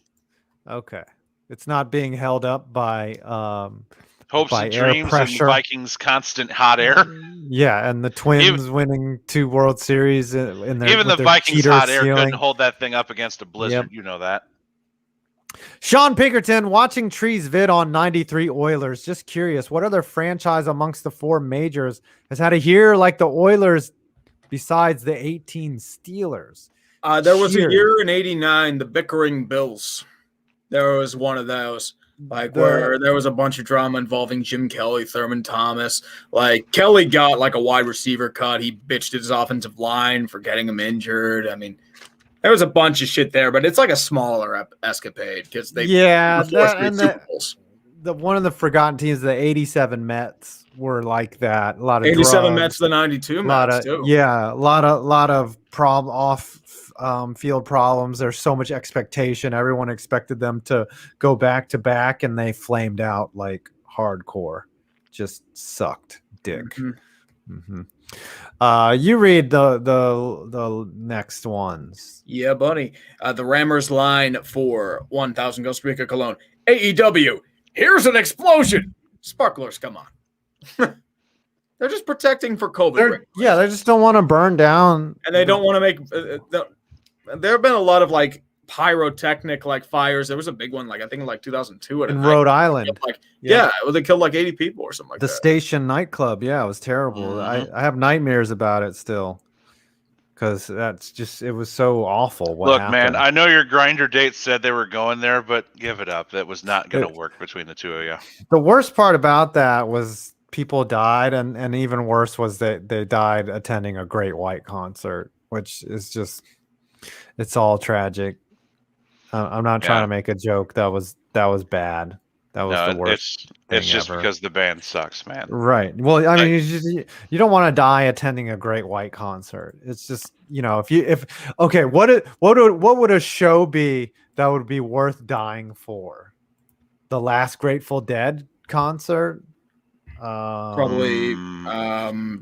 Okay. It's not being held up by hopes and dreams and the Vikings' constant hot air. Yeah, and the Twins winning 2 World Series in their even the Vikings' hot air couldn't hold that thing up against a blizzard. Yep. You know that. Sean Pinkerton, watching Tree's vid on 93 Oilers. Just curious, what other franchise amongst the 4 majors has had a year like the Oilers besides the 18 Steelers? There was a year in '89, the bickering Bills. There was one of those. Where there was a bunch of drama involving Jim Kelly, Thurman Thomas. Like, Kelly got like a wide receiver cut. He bitched at his offensive line for getting him injured. I mean, there was a bunch of shit there, but it's like a smaller escapade because they Super Bowls. One of the forgotten teams, the '87 Mets, were like that. A lot of '87 Mets, the '92 Mets too. Yeah, a lot of field problems. There's so much expectation. Everyone expected them to go back to back, and they flamed out like hardcore. Just sucked dick. You read the next ones. Yeah, buddy. The Rammers line for 1,000 Costa Rica Cologne. AEW, here's an explosion. Sparklers, come on. They're just protecting for COVID. They just don't want to burn down. And they don't want to make... there have been a lot of, like, pyrotechnic, like, fires. There was a big one, like, I think in, like, 2002. In Rhode Island. They killed, like, 80 people or something like that. The Station nightclub, it was terrible. I have nightmares about it still. Because it was so awful. Look, man, I know your grinder date said they were going there, but give it up. That was not going to work between the two of you. The worst part about that was people died, and even worse was that they died attending a Great White concert, which is just, it's all tragic. I'm not trying to make a joke. That was bad. That was the worst. It's just ever. because the band sucks, man. Right. Well, I mean, you don't want to die attending a Great White concert. It's just, what would a show be that would be worth dying for? The last Grateful Dead concert? Probably.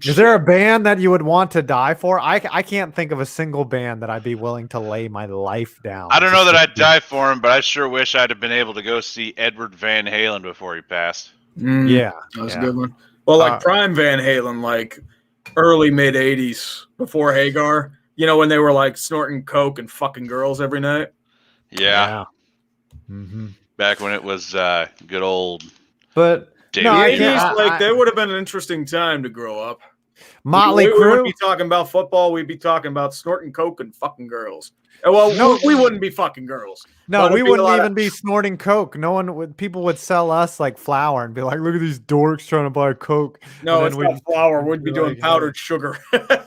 Is there a band that you would want to die for? I can't think of a single band that I'd be willing to lay my life down. I don't know that I'd die for him, but I sure wish I'd have been able to go see Edward Van Halen before he passed. Yeah, that was a good one. Well, like prime Van Halen, like early mid '80s, before Hagar. When they were like snorting coke and fucking girls every night. Yeah. Back when it was good old. But. The 80s, there would have been an interesting time to grow up. Motley Crue. We wouldn't be talking about football. We'd be talking about snorting coke and fucking girls. Well, no, we wouldn't be fucking girls. No, we wouldn't even be snorting coke. People would sell us like flour and be like, "Look at these dorks trying to buy coke." No, it's not flour. We'd be doing powdered sugar.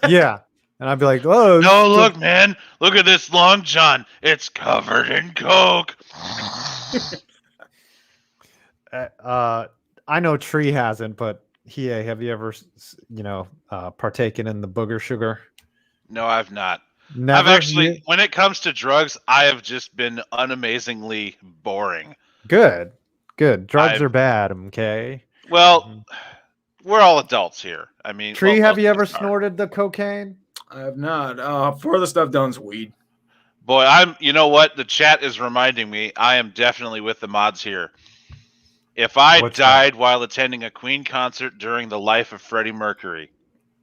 Yeah, and I'd be like, "Oh, no, look, man, look at this Long John. It's covered in coke." I know Tree hasn't, but have you ever, partaken in the booger sugar? No, I've not. Never? I've actually, when it comes to drugs, I have just been unamazingly boring. Good. Drugs are bad, okay? Well, we're all adults here. I mean, Tree, have you ever snorted the cocaine? I have not. Further stuff done's weed. Boy, you know what? The chat is reminding me, I am definitely with the mods here. If I died while attending a Queen concert during the life of Freddie Mercury.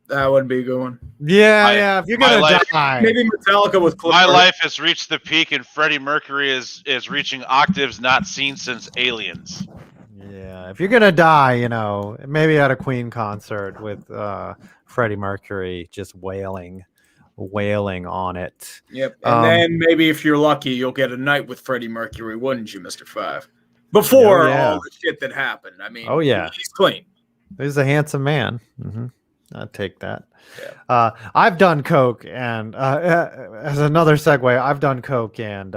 That would be a good one. Yeah. If you're going to die. Maybe Metallica with Cliff My life has reached the peak and Freddie Mercury is reaching octaves not seen since Aliens. Yeah. If you're going to die, maybe at a Queen concert with Freddie Mercury just wailing on it. Yep. And then maybe if you're lucky, you'll get a night with Freddie Mercury, wouldn't you, Mr. Five? Before all the shit that happened. I mean, he's clean. He's a handsome man. I'd take that. Yeah. I've done coke, and as another segue, I've done coke, and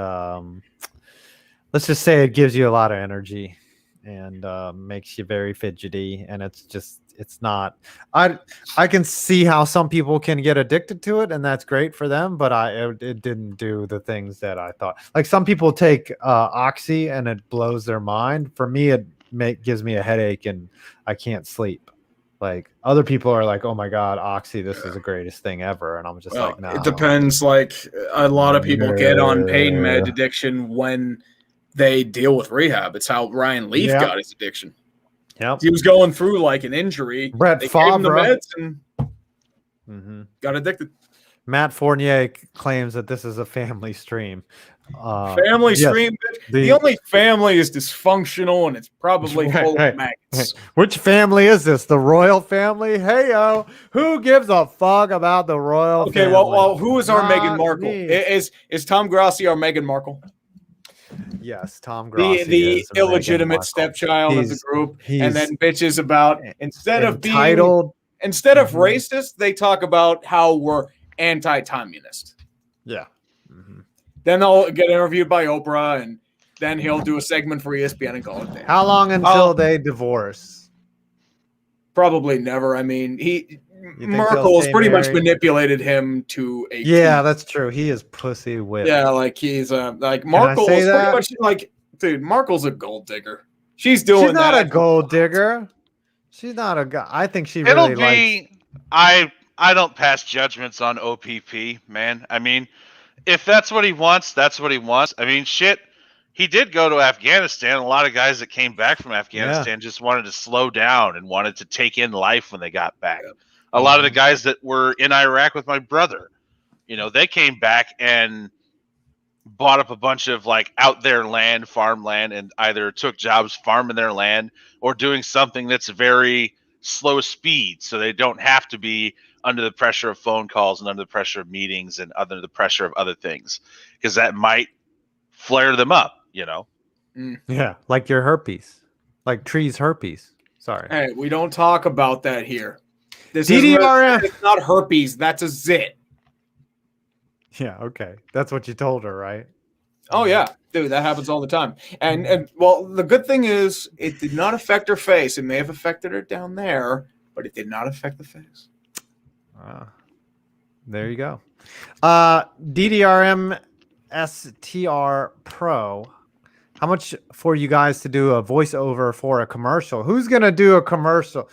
let's just say it gives you a lot of energy and makes you very fidgety, and it's not. I can see how some people can get addicted to it, and that's great for them, but it didn't do the things that I thought. Like some people take Oxy and it blows their mind. For me, it gives me a headache and I can't sleep. Like other people are like, "Oh my God, Oxy, this is the greatest thing ever," and I'm just like, "No." It depends. Like a lot of people get on pain med addiction when they deal with rehab. It's how Ryan Leaf got his addiction. Yep. He was going through like an injury. Brett they gave him the Favre meds and got addicted. Matt Fournier claims that this is a family stream. Family stream? The only family is dysfunctional and it's probably full of maggots. Which family is this? The royal family? Hey-o. Who gives a fuck about the royal family? Okay, well, who is our Meghan Markle? Is Tom Grassi our Meghan Markle? Yes, Tom Grassi the illegitimate stepchild of the group, and then bitches about instead of racist, they talk about how we're anti-communist. Yeah. Then they'll get interviewed by Oprah, and then he'll do a segment for ESPN and call it there. How long until they divorce? Probably never. I mean, Merkel has pretty much manipulated him to a that's true. He is pussy whipped. Yeah, like he's like Merkel is pretty much like, dude, Merkel's a gold digger. She's not a gold digger. She's not a guy. I think she really likes. I don't pass judgments on OPP, man. I mean, if that's what he wants, that's what he wants. I mean, shit. He did go to Afghanistan. A lot of guys that came back from Afghanistan just wanted to slow down and wanted to take in life when they got back. A lot of the guys that were in Iraq with my brother, they came back and bought up a bunch of like out there land, farmland, and either took jobs farming their land or doing something that's very slow speed, so they don't have to be under the pressure of phone calls and under the pressure of meetings and under the pressure of other things, because that might flare them up. Yeah, like your herpes, like Tree's herpes. Sorry. Hey, we don't talk about that here. This DDRM. It's not herpes. That's a zit. Yeah, okay. That's what you told her, right? Oh yeah, dude, that happens all the time. And well, the good thing is it did not affect her face. It may have affected her down there, but it did not affect the face. There you go. DDRM STR Pro. How much for you guys to do a voiceover for a commercial? Who's gonna do a commercial?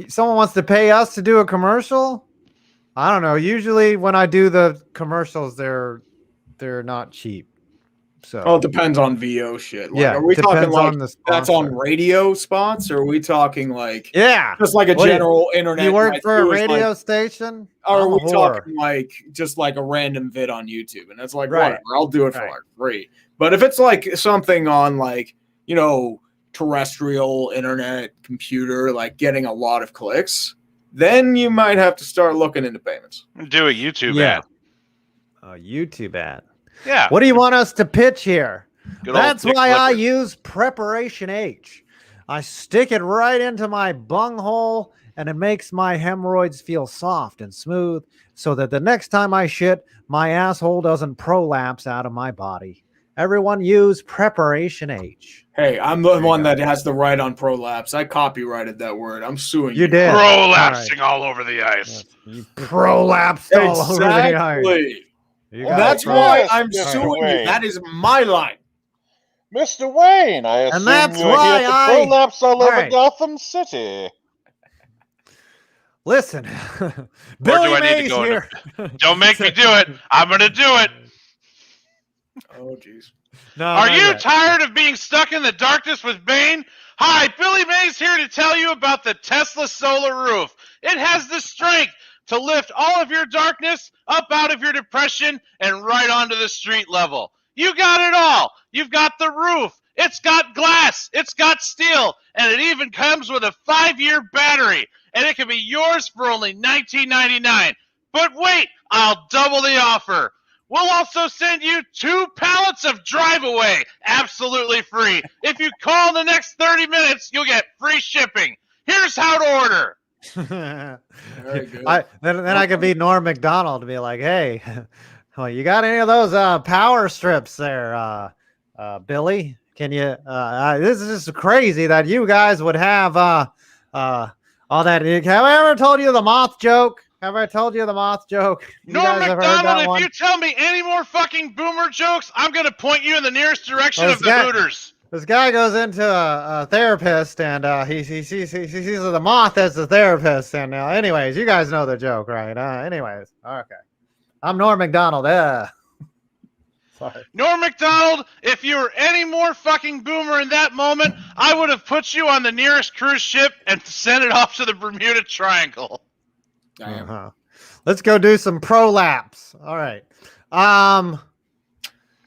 Someone wants to pay us to do a commercial? I don't know. Usually when I do the commercials, they're not cheap. So it depends on VO shit. Like, yeah, are we talking like that's on sponsor. Radio spots, or are we talking like just like a general internet? You work for a radio station, or are we talking like just like a random vid on YouTube? And it's like whatever, I'll do it for like free. But if it's like something on like terrestrial internet computer, like getting a lot of clicks, then you might have to start looking into payments. Do a YouTube ad. A YouTube ad. Yeah. What do you want us to pitch here? That's why I use Preparation H. I stick it right into my bunghole, and it makes my hemorrhoids feel soft and smooth, so that the next time I shit, my asshole doesn't prolapse out of my body. Everyone use Preparation H. Hey, I'm the one that has the right on prolapse. I copyrighted that word. I'm suing you. You did. Prolapsing all over the ice. You prolapsed all over the ice. That's why I'm suing you. That is my line. Mr. Wayne, I assume that's you're why here to prolapse all over Gotham City. Listen, Billy Mays here. Don't make me do it. I'm going to do it. Oh, jeez. No, are you tired of being stuck in the darkness with Bane? Hi, Billy Mays here to tell you about the Tesla solar roof. It has the strength to lift all of your darkness up out of your depression and right onto the street level. You got it all. You've got the roof. It's got glass. It's got steel. And it even comes with a 5-year battery. And it can be yours for only $19.99. But wait, I'll double the offer. We'll also send you 2 pallets of drive-away absolutely free. If you call in the next 30 minutes, you'll get free shipping. Here's how to order. Very good. Then I could be Norm Macdonald to be like, hey, well, you got any of those power strips there, Billy? Can you? This is just crazy that you guys would have all that. Have I ever told you the moth joke? Have I told you the moth joke? Norm Macdonald, if you tell me any more fucking boomer jokes, I'm going to point you in the nearest direction of the Hooters. This guy goes into a therapist, and he sees the moth as the therapist. And anyways, you guys know the joke, right? Anyways, okay. I'm Norm Macdonald. Sorry. Norm Macdonald, if you were any more fucking boomer in that moment, I would have put you on the nearest cruise ship and sent it off to the Bermuda Triangle. Let's go do some prolapse. All right.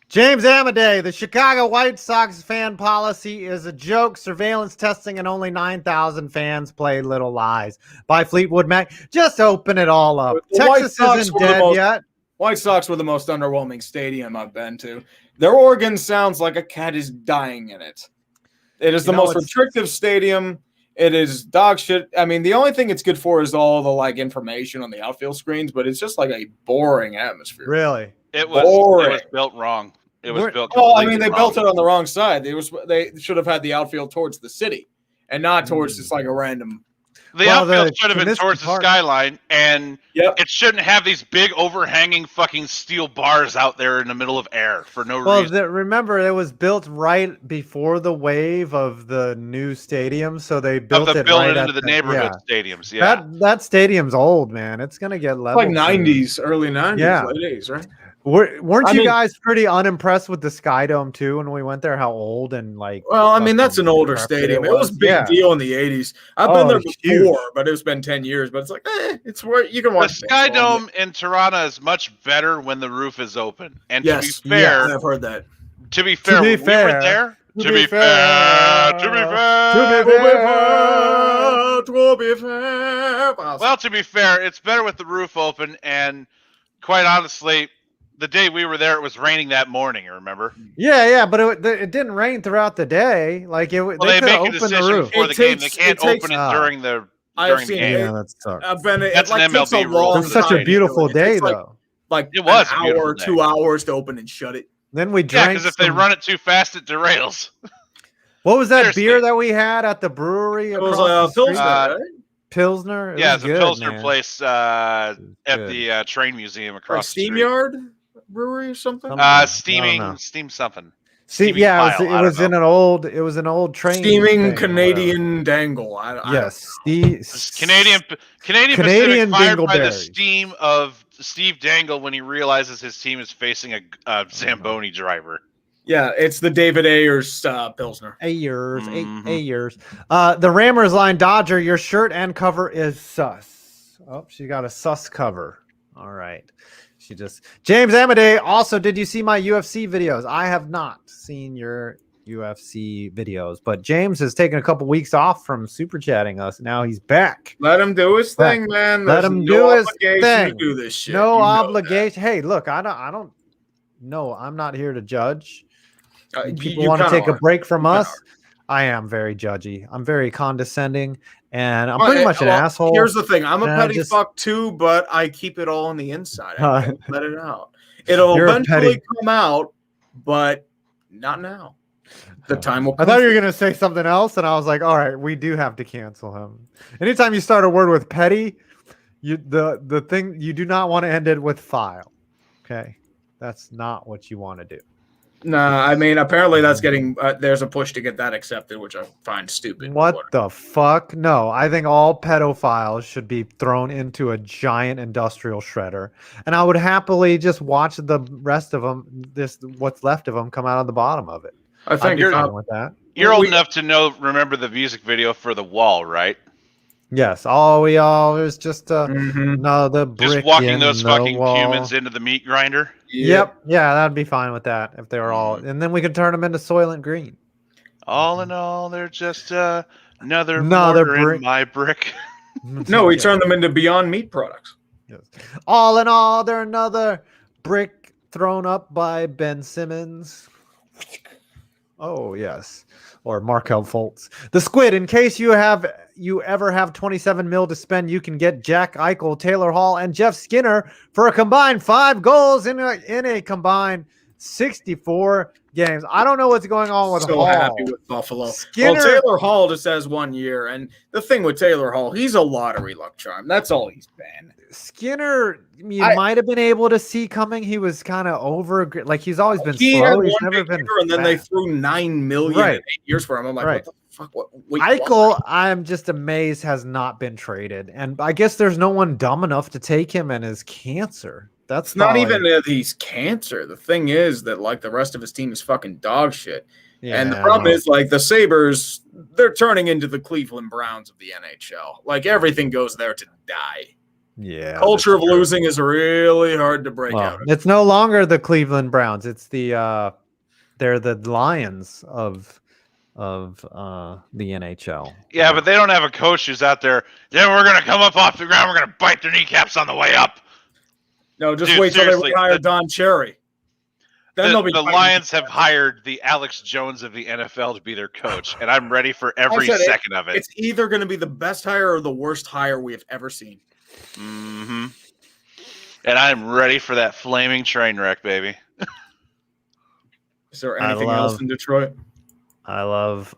James Amadei, the Chicago White Sox fan policy is a joke. Surveillance testing and only 9,000 fans played Little Lies by Fleetwood Mac. Just open it all up. Texas isn't dead yet. White Sox were the most underwhelming stadium I've been to. Their organ sounds like a cat is dying in it. It is the most restrictive stadium. It is dog shit. I mean, the only thing it's good for is all the like information on the outfield screens, but it's just like a boring atmosphere. Really? It was built wrong. It was built. Well, I mean, they built it on the wrong side. They should have had the outfield towards the city, and not towards just like a random The outfield should have been towards the skyline, and it shouldn't have these big overhanging fucking steel bars out there in the middle of air for no reason. Well, remember, it was built right before the wave of the new stadium, so they built it right into the neighborhood stadiums. Yeah, that stadium's old, man. It's gonna get leveled. Like 90s, early 90s, late 80s, right? Weren't you guys pretty unimpressed with the Sky Dome too when we went there? How old and like? Well, I mean, that's an older stadium. It was a big deal in the 80s. I've been there before, but it's been 10 years. But it's like, it's where you can watch. The Sky Dome in Toronto is much better when the roof is open. And to be fair, yes, I've heard that. To be fair, we were there. To be fair. Well, to be fair, it's better with the roof open, and quite honestly, the day we were there, it was raining that morning. You remember? Yeah, but it didn't rain throughout the day. Like they make a decision before the game. They can't open it during the game. Yeah, that sucks. That's an MLB rule. It was such a beautiful day, though. Like it was an hour, 2 hours to open and shut it. Then we drank. Because if they run it too fast, it derails. What was that beer that we had at the brewery? It was Pilsner. Right? Pilsner. Yeah, it's a Pilsner place at the train museum across the street. Steam Yard Brewery or something. Steam something. It was in an old train. Steaming Canadian Dangle. Canadian Pacific fired by the steam of Steve Dangle when he realizes his team is facing a Zamboni driver. Yeah, it's the David Ayers Pilsner. Ayers. The Rammers line Dodger, your shirt and cover is sus. Oh, she got a sus cover. All right. James Amadei. Also, did you see my UFC videos? I have not seen your UFC videos, but James has taken a couple weeks off from super chatting us. Now he's back. Let him do his thing, man. Let him do his thing. To do this shit. No obligation. Hey, look, I don't. No, I'm not here to judge. People want to take a break from us. I am very judgy. I'm very condescending, and I'm pretty much an asshole. Here's the thing: I'm a petty fuck too, but I keep it all on the inside. I don't let it out. It'll eventually come out, but not now. The time will come. I thought you were gonna say something else, and I was like, all right, we do have to cancel him. Anytime you start a word with petty, the thing you do not want to end it with file. Okay, that's not what you want to do. Nah, I mean, apparently that's getting there's a push to get that accepted, which I find stupid. What the fuck? No, I think all pedophiles should be thrown into a giant industrial shredder, and I would happily just watch the rest of them, what's left of them, come out of the bottom of it. I think you're fine with that. You're old enough to remember the music video for The Wall, right? Yes. All we all is just another brick. Just walking those fucking humans into the meat grinder. Yep. Yeah, that'd be fine with that if they were all, and then we could turn them into Soylent Green. All in all, they're just another brick in my brick. No, we turn them into Beyond Meat products. Yes. All in all, they're another brick thrown up by Ben Simmons. Oh yes, or Markel Fultz. The Squid. In case you ever have 27 mil to spend, you can get Jack Eichel, Taylor Hall, and Jeff Skinner for a combined 5 goals in a combined 64 games. I don't know what's going on with Hall. Happy with Buffalo. Taylor Hall just has 1 year, and the thing with Taylor Hall, he's a lottery luck charm. That's all he's been. Skinner, you might have been able to see coming. He was kind of he's always been slow. He's never been year, and then they threw $9 million in 8 years for him. I'm like, what the fuck? Eichel, I'm just amazed, has not been traded, and I guess there's no one dumb enough to take him and his cancer. That's not even that he's cancer. The thing is that the rest of his team is fucking dog shit. Yeah. And the problem is the Sabres, they're turning into the Cleveland Browns of the NHL. Everything goes there to die. Yeah. Culture of losing is really hard to break out of. It's no longer the Cleveland Browns. It's they're the Lions of the NHL. Yeah, but they don't have a coach who's out there. Then we're gonna come up off the ground. We're gonna bite their kneecaps on the way up. No, just wait till they hire Don Cherry. Then the Lions have hired the Alex Jones of the NFL to be their coach, and I'm ready for every second of it. It's either going to be the best hire or the worst hire we have ever seen. Mm-hmm. And I'm ready for that flaming train wreck, baby. Is there anything else in Detroit? I love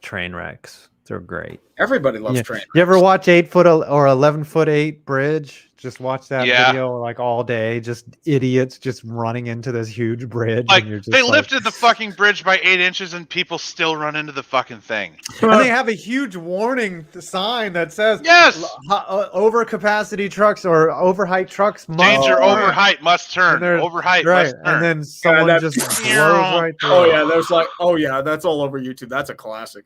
train wrecks. They're great. Everybody loves train wrecks. You ever watch 8 foot or 11-foot-8 bridge? Just watch that video like all day. Just idiots just running into this huge bridge. Like and you're just they lifted the fucking bridge by 8 inches, and people still run into the fucking thing. And they have a huge warning sign that says, "Yes, overcapacity trucks or overheight trucks must danger. turn." Overheight must turn. Overheight must turn." And then someone just blows right through. Oh yeah, there's like, oh yeah, that's all over YouTube. That's a classic.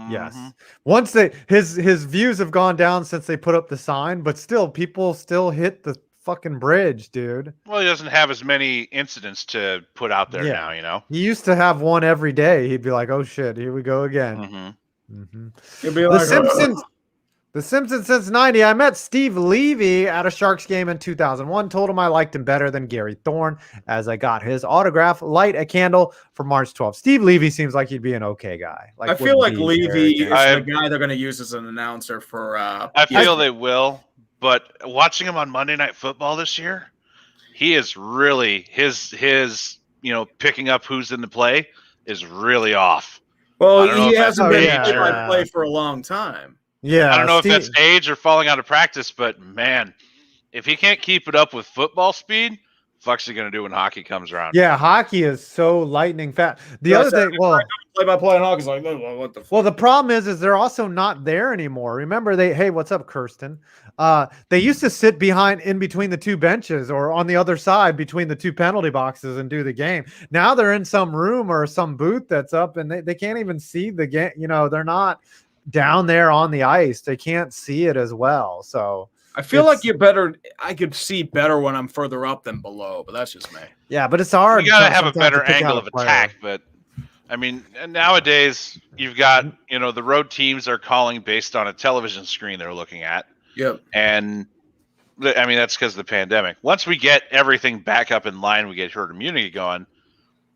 Yes. Once his views have gone down since they put up the sign, but still people still hit the fucking bridge, dude. Well, he doesn't have as many incidents to put out there now, you know. He used to have one every day. He'd be like, "Oh shit, here we go again." He'd be like, The Simpsons since '90. I met Steve Levy at a Sharks game in 2001. Told him I liked him better than Gary Thorne as I got his autograph. Light a candle for March 12th. Steve Levy seems like he'd be an okay guy. I feel like Levy is the guy they're going to use as an announcer for. I feel they will, but watching him on Monday Night Football this year, he is really his picking up who's in the play is really off. Well, he hasn't been in play for a long time. Yeah, I don't know if that's age or falling out of practice, but man, if he can't keep it up with football speed, fuck's he gonna do when hockey comes around? Yeah, hockey is so lightning fast. The other thing, play-by-play in hockey is like, what the fuck? Well, the problem is they're also not there anymore. Remember, hey, what's up, Kirsten? They used to sit in between the two benches or on the other side between the two penalty boxes and do the game. Now they're in some room or some booth that's up, and they can't even see the game. They're not down there on the ice. They can't see it as well. So I feel like I could see better when I'm further up than below, but that's just me. Yeah, but it's hard. You gotta have a better angle of attack. But I mean, nowadays you've got the road teams are calling based on a television screen they're looking at. Yep. And I mean that's because of the pandemic. Once we get everything back up in line, we get herd immunity going.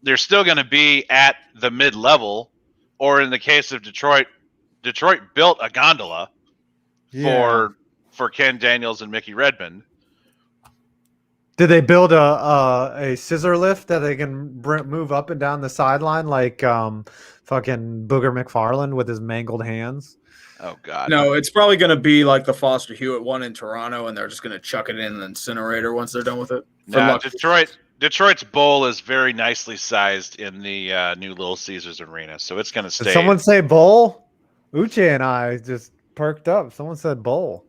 They're still going to be at the mid-level, or in the case of Detroit built a gondola for Ken Daniels and Mickey Redmond. Did they build a scissor lift that they can move up and down the sideline like fucking Booger McFarland with his mangled hands? Oh God! No, it's probably going to be like the Foster Hewitt one in Toronto, and they're just going to chuck it in the incinerator once they're done with it. Yeah, Detroit's bowl is very nicely sized in the new Little Caesars Arena, so it's going to stay. Did someone say bowl? Uche and I just perked up. Someone said bowl.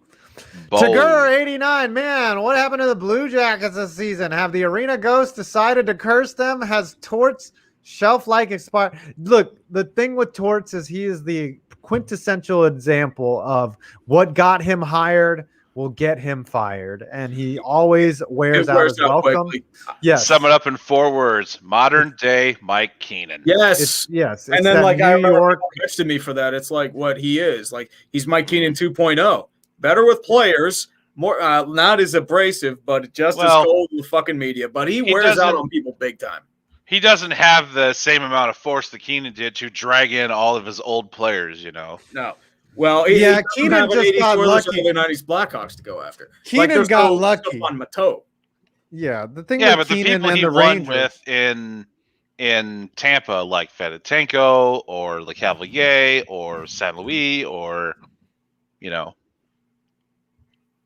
Tagur 89, man, what happened to the Blue Jackets this season? Have the arena ghosts decided to curse them? Has Torts shelf life expired? Look, the thing with Torts is he is the quintessential example of what got him hired will get him fired, and he always wears out his welcome. Yes. Sum it up in 4 words: modern day Mike Keenan. Yes, yes. And then like I remember next to me for that, it's like what he is. Like he's Mike Keenan 2.0. Better with players, more not as abrasive, but just as cold with fucking media. But he wears out on people big time. He doesn't have the same amount of force that Keenan did to drag in all of his old players, No. Well, Keenan just got lucky. The 90s Blackhawks to go after. Keenan got lucky on Mateau. Yeah, the thing. Yeah, with but Keenan the people and he the won Rangers, with in Tampa, like Fedotenko or LeCavalier or San Luis or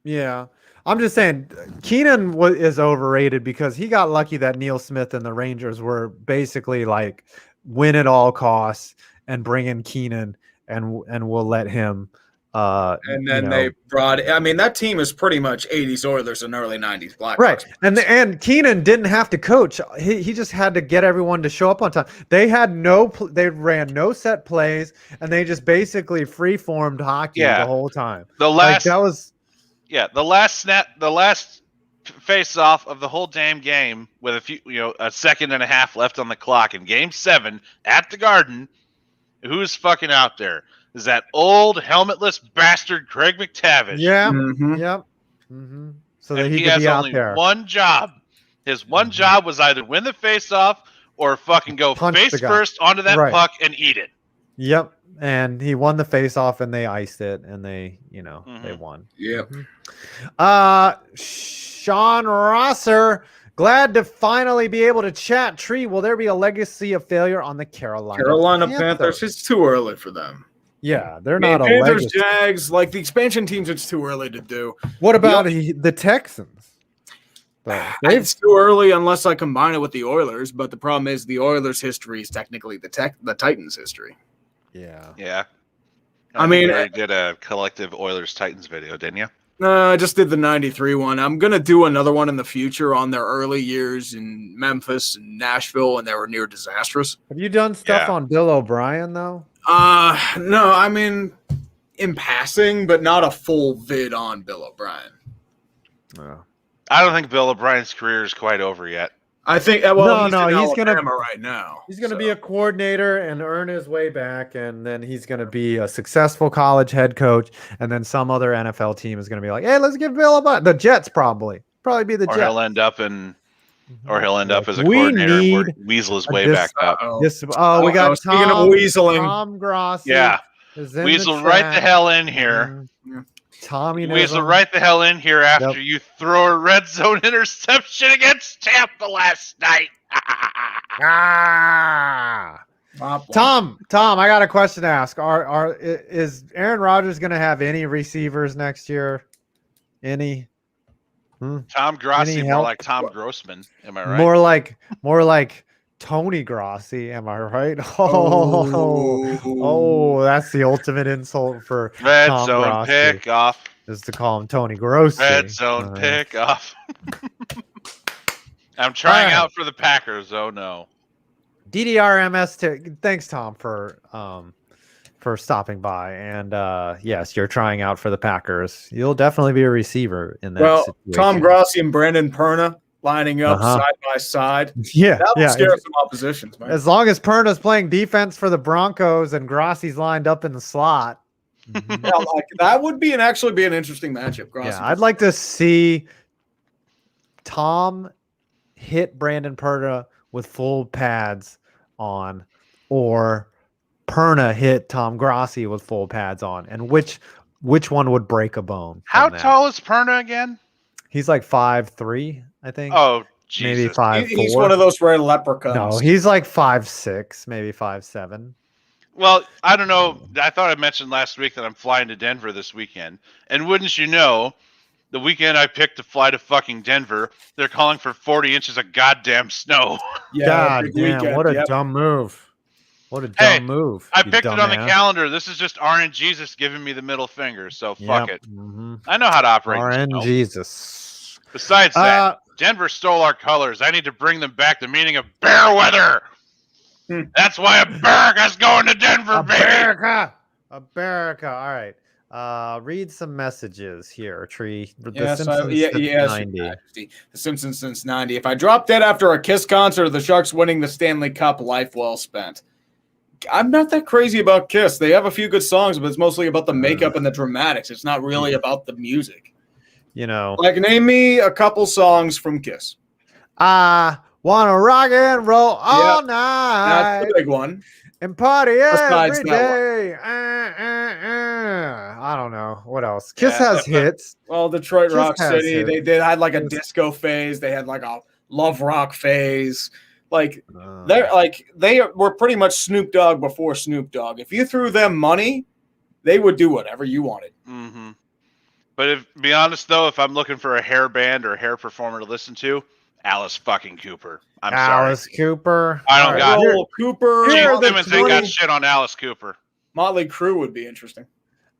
Yeah, I'm just saying Keenan is overrated because he got lucky that Neil Smith and the Rangers were basically like win at all costs and bring in Keenan and we'll let him. And then they brought. I mean, that team is pretty much 80s Oilers and early 90s Blackhawks. Right, and Keenan didn't have to coach. He just had to get everyone to show up on time. They ran no set plays, and they just basically free-formed hockey the whole time. The last face-off of the whole damn game with a second and a half left on the clock in Game 7 at the Garden. Who's fucking out there? Is that old helmetless bastard Craig McTavish? Yeah. Mm-hmm. Yep. Mm-hmm. So and that he has could be out only there. one job. His one job was either win the face-off or fucking go face first onto that puck and eat it. Yep. And he won the face-off, and they iced it, and they won. Yep. Sean Rosser, glad to finally be able to chat. Tree, will there be a legacy of failure on the Carolina Panthers? It's too early for them. Yeah, they're not a Panthers, legacy. Jags, like the expansion teams, it's too early to do. What about the Texans? It's too early unless I combine it with the Oilers, but the problem is the Oilers' history is technically the Titans' history. Yeah. Yeah. I mean, you already did a collective Oilers Titans video, didn't you? I just did the 93 one. I'm going to do another one in the future on their early years in Memphis and Nashville, and they were near disastrous. Have you done stuff on Bill O'Brien, though? No, I mean, in passing, but not a full vid on Bill O'Brien. No. I don't think Bill O'Brien's career is quite over yet. I think, he's in Alabama right now. He's going to be a coordinator and earn his way back, and then he's going to be a successful college head coach, and then some other NFL team is going to be like, hey, let's give Bill the Jets probably be the Jets. He'll end up as a coordinator and weasel his way back up. We got speaking of weaseling. Tom Grossi. Yeah. Weasel right the hell in here. Tommy Weasel right the hell in here after you throw a red zone interception against Tampa last night. Tom, I got a question to ask. Is Aaron Rodgers going to have any receivers next year? Any? Tom Grossi, more like Tom Grossman. Am I right? More like Tony Grossi. Am I right? Oh, that's the ultimate insult for red Tom zone Grossi, pick off. is to call him Tony Grossi. Red zone pick off. I'm trying out for the Packers. Oh no. DDRMS. Thanks, Tom, for stopping by. And yes, you're trying out for the Packers. You'll definitely be a receiver in that situation. Tom Grossi and Brandon Perna lining up side by side. Yeah, that would scare some oppositions, man. As long as Perna's playing defense for the Broncos and Grossi's lined up in the slot. That would actually be an interesting matchup. Grossi I'd like to see Tom hit Brandon Perna with full pads on, or Perna hit Tom Grossi with full pads on, and which one would break a bone? How tall is Perna again? He's like 5'3", I think. Oh, Jesus. Maybe 5'4". He's one of those red leprechauns. No, he's like 5'6", maybe 5'7". Well, I don't know. I thought I mentioned last week that I'm flying to Denver this weekend. And wouldn't you know, the weekend I picked to fly to fucking Denver, they're calling for 40 inches of goddamn snow. God damn, what a dumb move. What a dumb move. I picked it on the calendar. This is just RNGesus giving me the middle finger, so fuck it. Mm-hmm. I know how to operate. RNGesus. Besides that, Denver stole our colors. I need to bring them back the meaning of bear weather. That's why America's going to Denver, baby. America. All right. Read some messages here, Tree. The Simpsons since 90. If I drop dead after a Kiss concert, the Sharks winning the Stanley Cup, life well spent. I'm not that crazy about Kiss. They have a few good songs, but it's mostly about the makeup and the dramatics. It's not really about the music. Like, name me a couple songs from Kiss. Wanna rock and roll all night. That's the big one. And party every day. I don't know. What else? Kiss has hits. Well, Detroit Rock City. They had like a disco phase. They had like a love rock phase. Like they were pretty much Snoop Dogg before Snoop Dogg. If you threw them money, they would do whatever you wanted. Mm-hmm. But be honest though, if I'm looking for a hair band or a hair performer to listen to, Alice fucking Cooper. Alice Cooper. I don't got Cooper. Gene Simmons ain't got shit on Alice Cooper. Motley Crue would be interesting.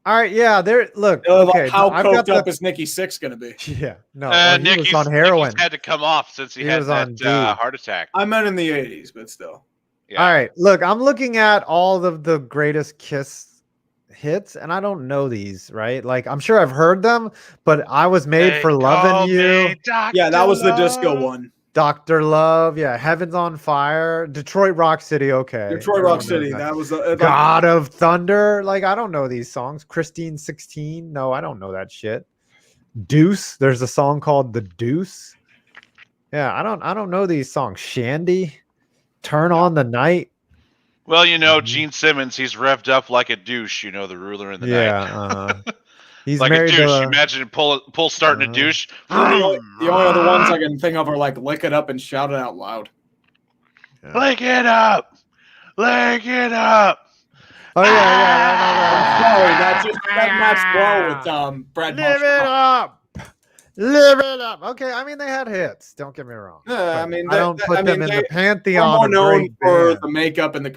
All right, yeah. Look. Okay, how coked up is Nikki Sixx going to be? Yeah, no. He was on heroin. Had to come off since he had that heart attack. I meant in the 80s, but still. Yeah. All right, look. I'm looking at all of the greatest Kiss hits, and I don't know these, right? Like, I'm sure I've heard them, but I was made for loving you. Yeah, that was the disco one. Dr. Love, Heaven's on Fire, Detroit Rock City, okay. Detroit Rock City, that was God of Thunder. Like, I don't know these songs. Christine 16, no, I don't know that shit. Deuce, there's a song called The Deuce. Yeah, I don't know these songs. Shandy, Turn on the Night. Well, Gene Simmons, he's revved up like a douche, the ruler in the night. He's like married a douche. to Imagine pull starting a douche. The only other ones I can think of are like Lick It Up and Shout It Out Loud. Lick it up. Lick it up. Oh, yeah. sorry, that matched well with Brad Live it up. Live it up. Okay, I mean they had hits. Don't get me wrong. Yeah, I mean, I don't put them in the pantheon more of known great for bands. the makeup and the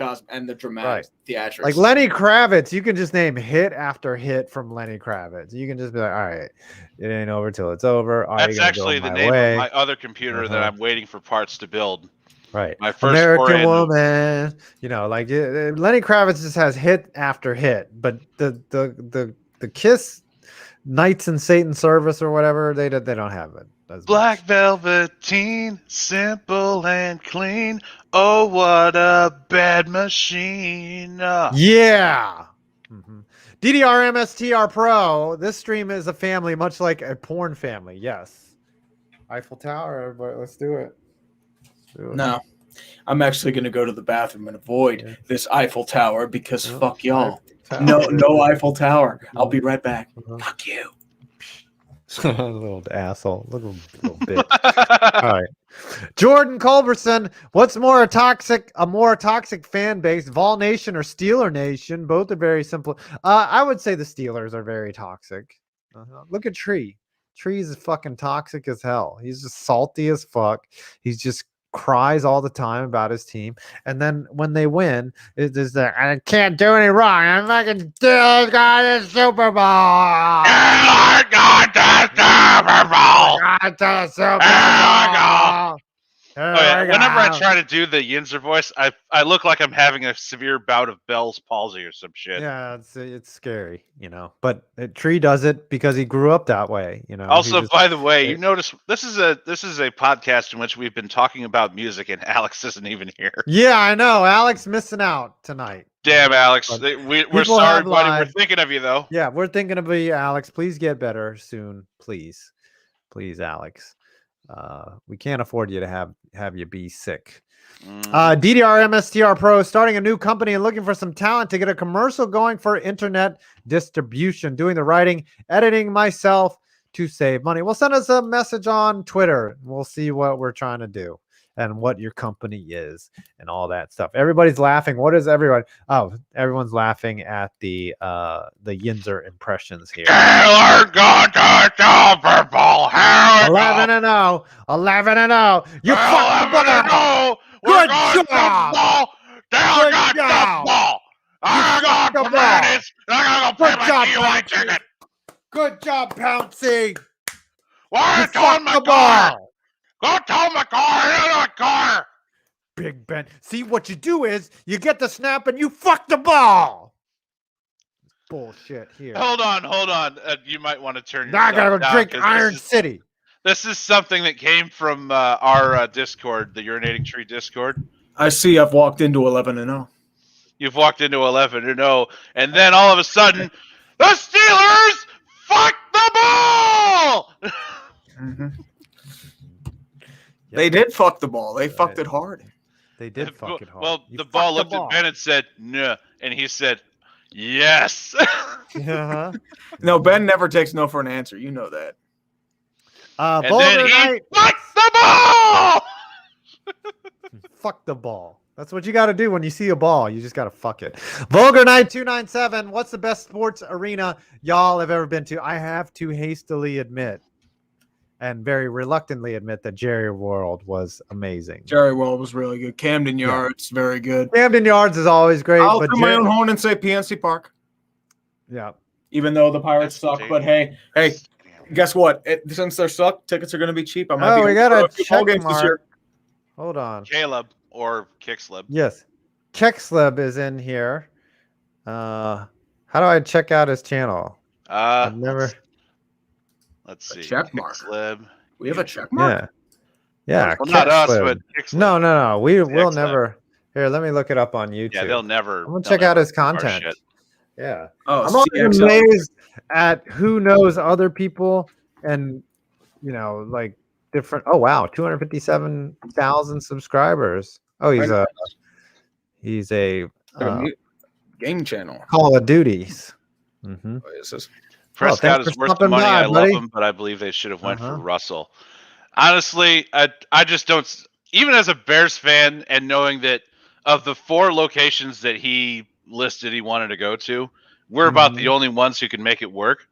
dramatic theatrics. Like Lenny Kravitz, you can just name hit after hit from Lenny Kravitz. You can just be like, all right, it ain't over till it's over. That's actually the name of my other computer that I'm waiting for parts to build. Right. My first American Woman. You know, like Lenny Kravitz just has hit after hit, but the Kiss Knights in Satan Service or whatever, they don't have it. Black Velveteen, simple and clean. Oh, what a bad machine. Yeah. Mm-hmm. DDR MSTR Pro. This stream is a family, much like a porn family. Yes. Eiffel Tower, everybody. Let's do it. No, I'm actually going to go to the bathroom and avoid this Eiffel Tower because fuck y'all. No Eiffel Tower. I'll be right back. Fuck you. Little asshole. Little bitch. All right. Jordan Culberson. What's a more toxic fan base, Vol Nation or Steeler Nation? Both are very simple. I would say the Steelers are very toxic. Look at Tree. Tree's fucking toxic as hell. He's just salty as fuck. He's just cries all the time about his team, and then when they win, it is that I can't do any wrong. I'm fucking still got the Super Bowl. I got the Super Bowl. Oh, yeah. Whenever I try to do the Yinzer voice, I look like I'm having a severe bout of Bell's palsy or some shit. Yeah, it's scary, you know. But Tree does it because he grew up that way, you know. Also, by the way, you notice this is a podcast in which we've been talking about music, and Alex isn't even here. Yeah, I know. Alex missing out tonight. Damn, Alex. We're sorry, buddy. We're thinking of you, though. Yeah, we're thinking of you, Alex. Please get better soon, please, Alex. We can't afford you to have you be sick. DDR MSTR Pro starting a new company and looking for some talent to get a commercial going for internet distribution, doing the writing, editing myself to save money. Well, send us a message on Twitter. We'll see what we're trying to do and what your company is and all that stuff. Everybody's laughing. What is everyone? Oh, everyone's laughing at the Yinzer impressions here. Taylor got the Super Bowl. 11-0. 11-0. You fucked the ball. Good job. Taylor got the ball. I got the ball. I gotta go pay my ticket. Good job, Pouncey. Why tell my car? Go tell my car. In my car. Big Ben. See, what you do is you get the snap and you fuck the ball. Bullshit here. Hold on. You might want to turn your Now I gotta go drink Iron City. This is something that came from our Discord, the Urinating Tree Discord. I see I've walked into 11-0. You've walked into 11-0, and then all of a sudden, the Steelers fuck the ball! Mm-hmm. They did fuck the ball. They fucked it hard. They did fuck it hard. Well, the ball looked at Ben and said, "No," and he said, "Yes." Uh-huh. No, Ben never takes no for an answer. You know that. And then he fucked the ball! Fuck the ball. That's what you got to do when you see a ball. You just got to fuck it. Vulgar Night 297. What's the best sports arena y'all have ever been to? I have to hastily admit and very reluctantly admit that Jerry World was amazing. Jerry World was really good. Camden Yards, very good. Camden Yards is always great. I'll throw my own horn and say PNC Park. Yeah. Even though the Pirates suck, but hey, guess what? Since they suck, tickets are going to be cheap. I might we got a check games this year. Hold on. Caleb or Kickslib. Yes. Kickslib is in here. How do I check out his channel? I've never. Let's see. Check mark. Kickslib. We have a check mark? Yeah. Well, not us, but Kickslib. No. We'll never. Here, let me look it up on YouTube. Yeah, they'll never. I'm going to check out his content. Yeah. Oh, I'm always amazed at who knows other people and, you know, like different. Oh, wow. 257,000 subscribers. Oh, he's a game channel. Call of Duties. Mm-hmm. What is this? Prescott is worth the money. I love him, but I believe they should have went for Russell. Honestly, I just don't. Even as a Bears fan and knowing that of the 4 locations that he listed he wanted to go to, we're about the only ones who can make it work.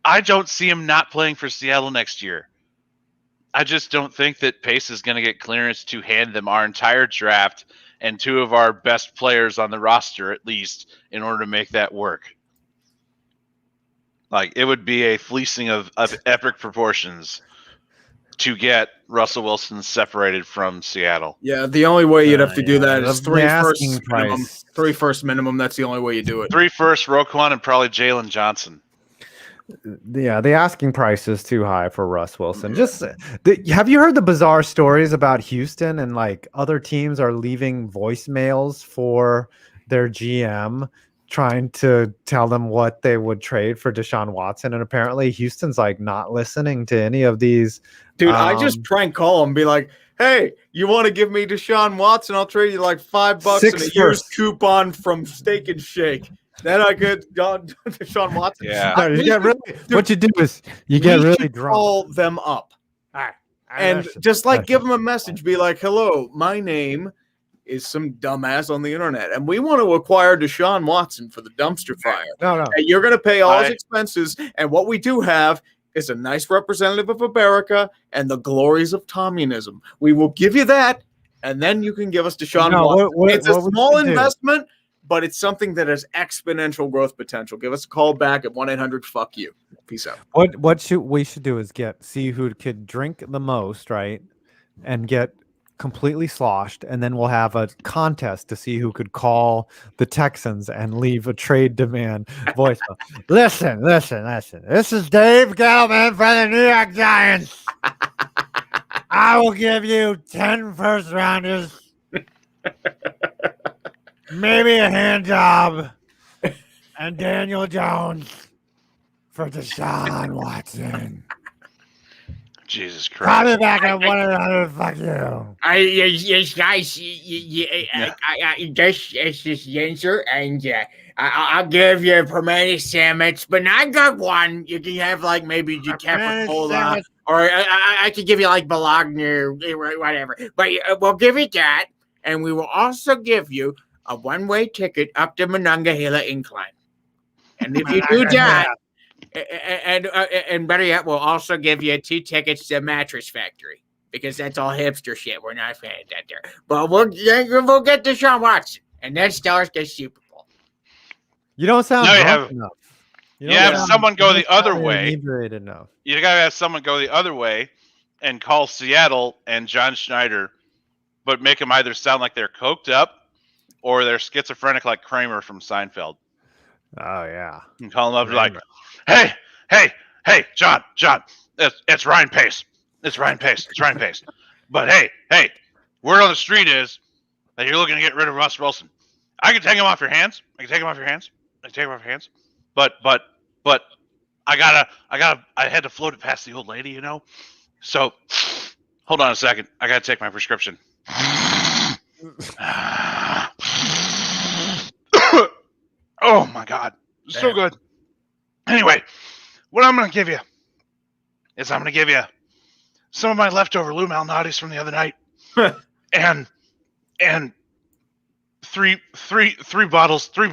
I don't see him not playing for Seattle next year. I just don't think that Pace is going to get clearance to hand them our entire draft and 2 of our best players on the roster, at least, in order to make that work. Like, it would be a fleecing of epic proportions to get Russell Wilson separated from Seattle. Yeah, the only way you'd have to do that is the 3 asking first minimum. price. 3 first minimum. That's the only way you do it. 3 first, Roquan, and probably Jalen Johnson. Yeah, the asking price is too high for Russ Wilson. Have you heard the bizarre stories about Houston and like other teams are leaving voicemails for their GM trying to tell them what they would trade for Deshaun Watson, and apparently Houston's like not listening to any of these. Dude, I just prank call him, be like, "Hey, you want to give me Deshaun Watson? I'll trade you like $5 and a year's coupon from Steak and Shake." Then I could Deshaun Watson. Yeah. No, you get really, what you do is you get really drunk. Call them up. And just like give them a message, be like, "Hello, my name is some dumbass on the internet, and we want to acquire Deshaun Watson for the dumpster fire. No. And you're going to pay all his expenses, and what we do have is a nice representative of America and the glories of communism. We will give you that, and then you can give us Deshaun Watson. It's a small investment, but it's something that has exponential growth potential. Give us a call back at 1-800-FUCK-YOU. Peace out." What we should do is see who could drink the most, right, and get completely sloshed, and then we'll have a contest to see who could call the Texans and leave a trade demand voicemail. Listen. This is Dave Gettleman for the New York Giants. I will give you 10 first rounders, maybe a hand job, and Daniel Jones for Deshaun Watson. Jesus Christ. Call me back at 1-800-FUCK-YOU. Yes, guys. This is Yinzer, and I'll give you a pimento sandwich, but not good one. You can have like maybe the capicola, or I could give you like bologna or whatever. But we'll give you that, and we will also give you a one-way ticket up the Monongahela Incline. And if you do that, and better yet, we'll also give you 2 tickets to Mattress Factory, because that's all hipster shit. We're not fans out there. But we'll get Deshaun Watson, and then Stars get Super Bowl. You don't sound drunk enough. You have someone go the other way. Enough. You got to have someone go the other way and call Seattle and John Schneider, but make them either sound like they're coked up or they're schizophrenic like Kramer from Seinfeld. Oh, yeah. And call them up and like, hey, John, it's Ryan Pace. It's Ryan Pace. But hey, word on the street is that you're looking to get rid of Russ Wilson. I can take him off your hands. But I had to float it past the old lady, you know? So hold on a second. I got to take my prescription. Oh my God. So good. Anyway, what I'm going to give you is I'm going to give you some of my leftover Lou Malnati's from the other night, and three bottles. I'm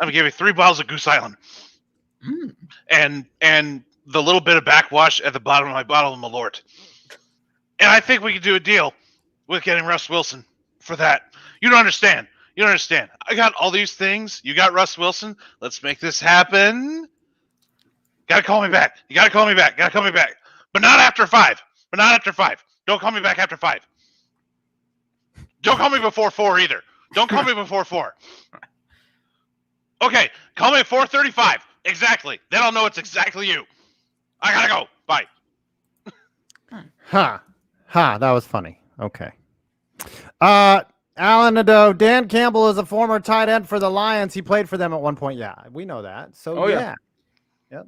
going to give you 3 bottles of Goose Island, and the little bit of backwash at the bottom of my bottle of Malort. And I think we could do a deal with getting Russ Wilson for that. You don't understand. I got all these things. You got Russ Wilson. Let's make this happen. Gotta call me back. You gotta call me back. But not after 5. Don't call me back after 5. Don't call me before 4 either. Don't call me before 4. Okay, call me at 4:35. Exactly. Then I'll know it's exactly you. I gotta go. Bye. That was funny. Okay. Alan Nadeau, Dan Campbell is a former tight end for the Lions. He played for them at one point. Yeah, we know that. So, yeah. Yep.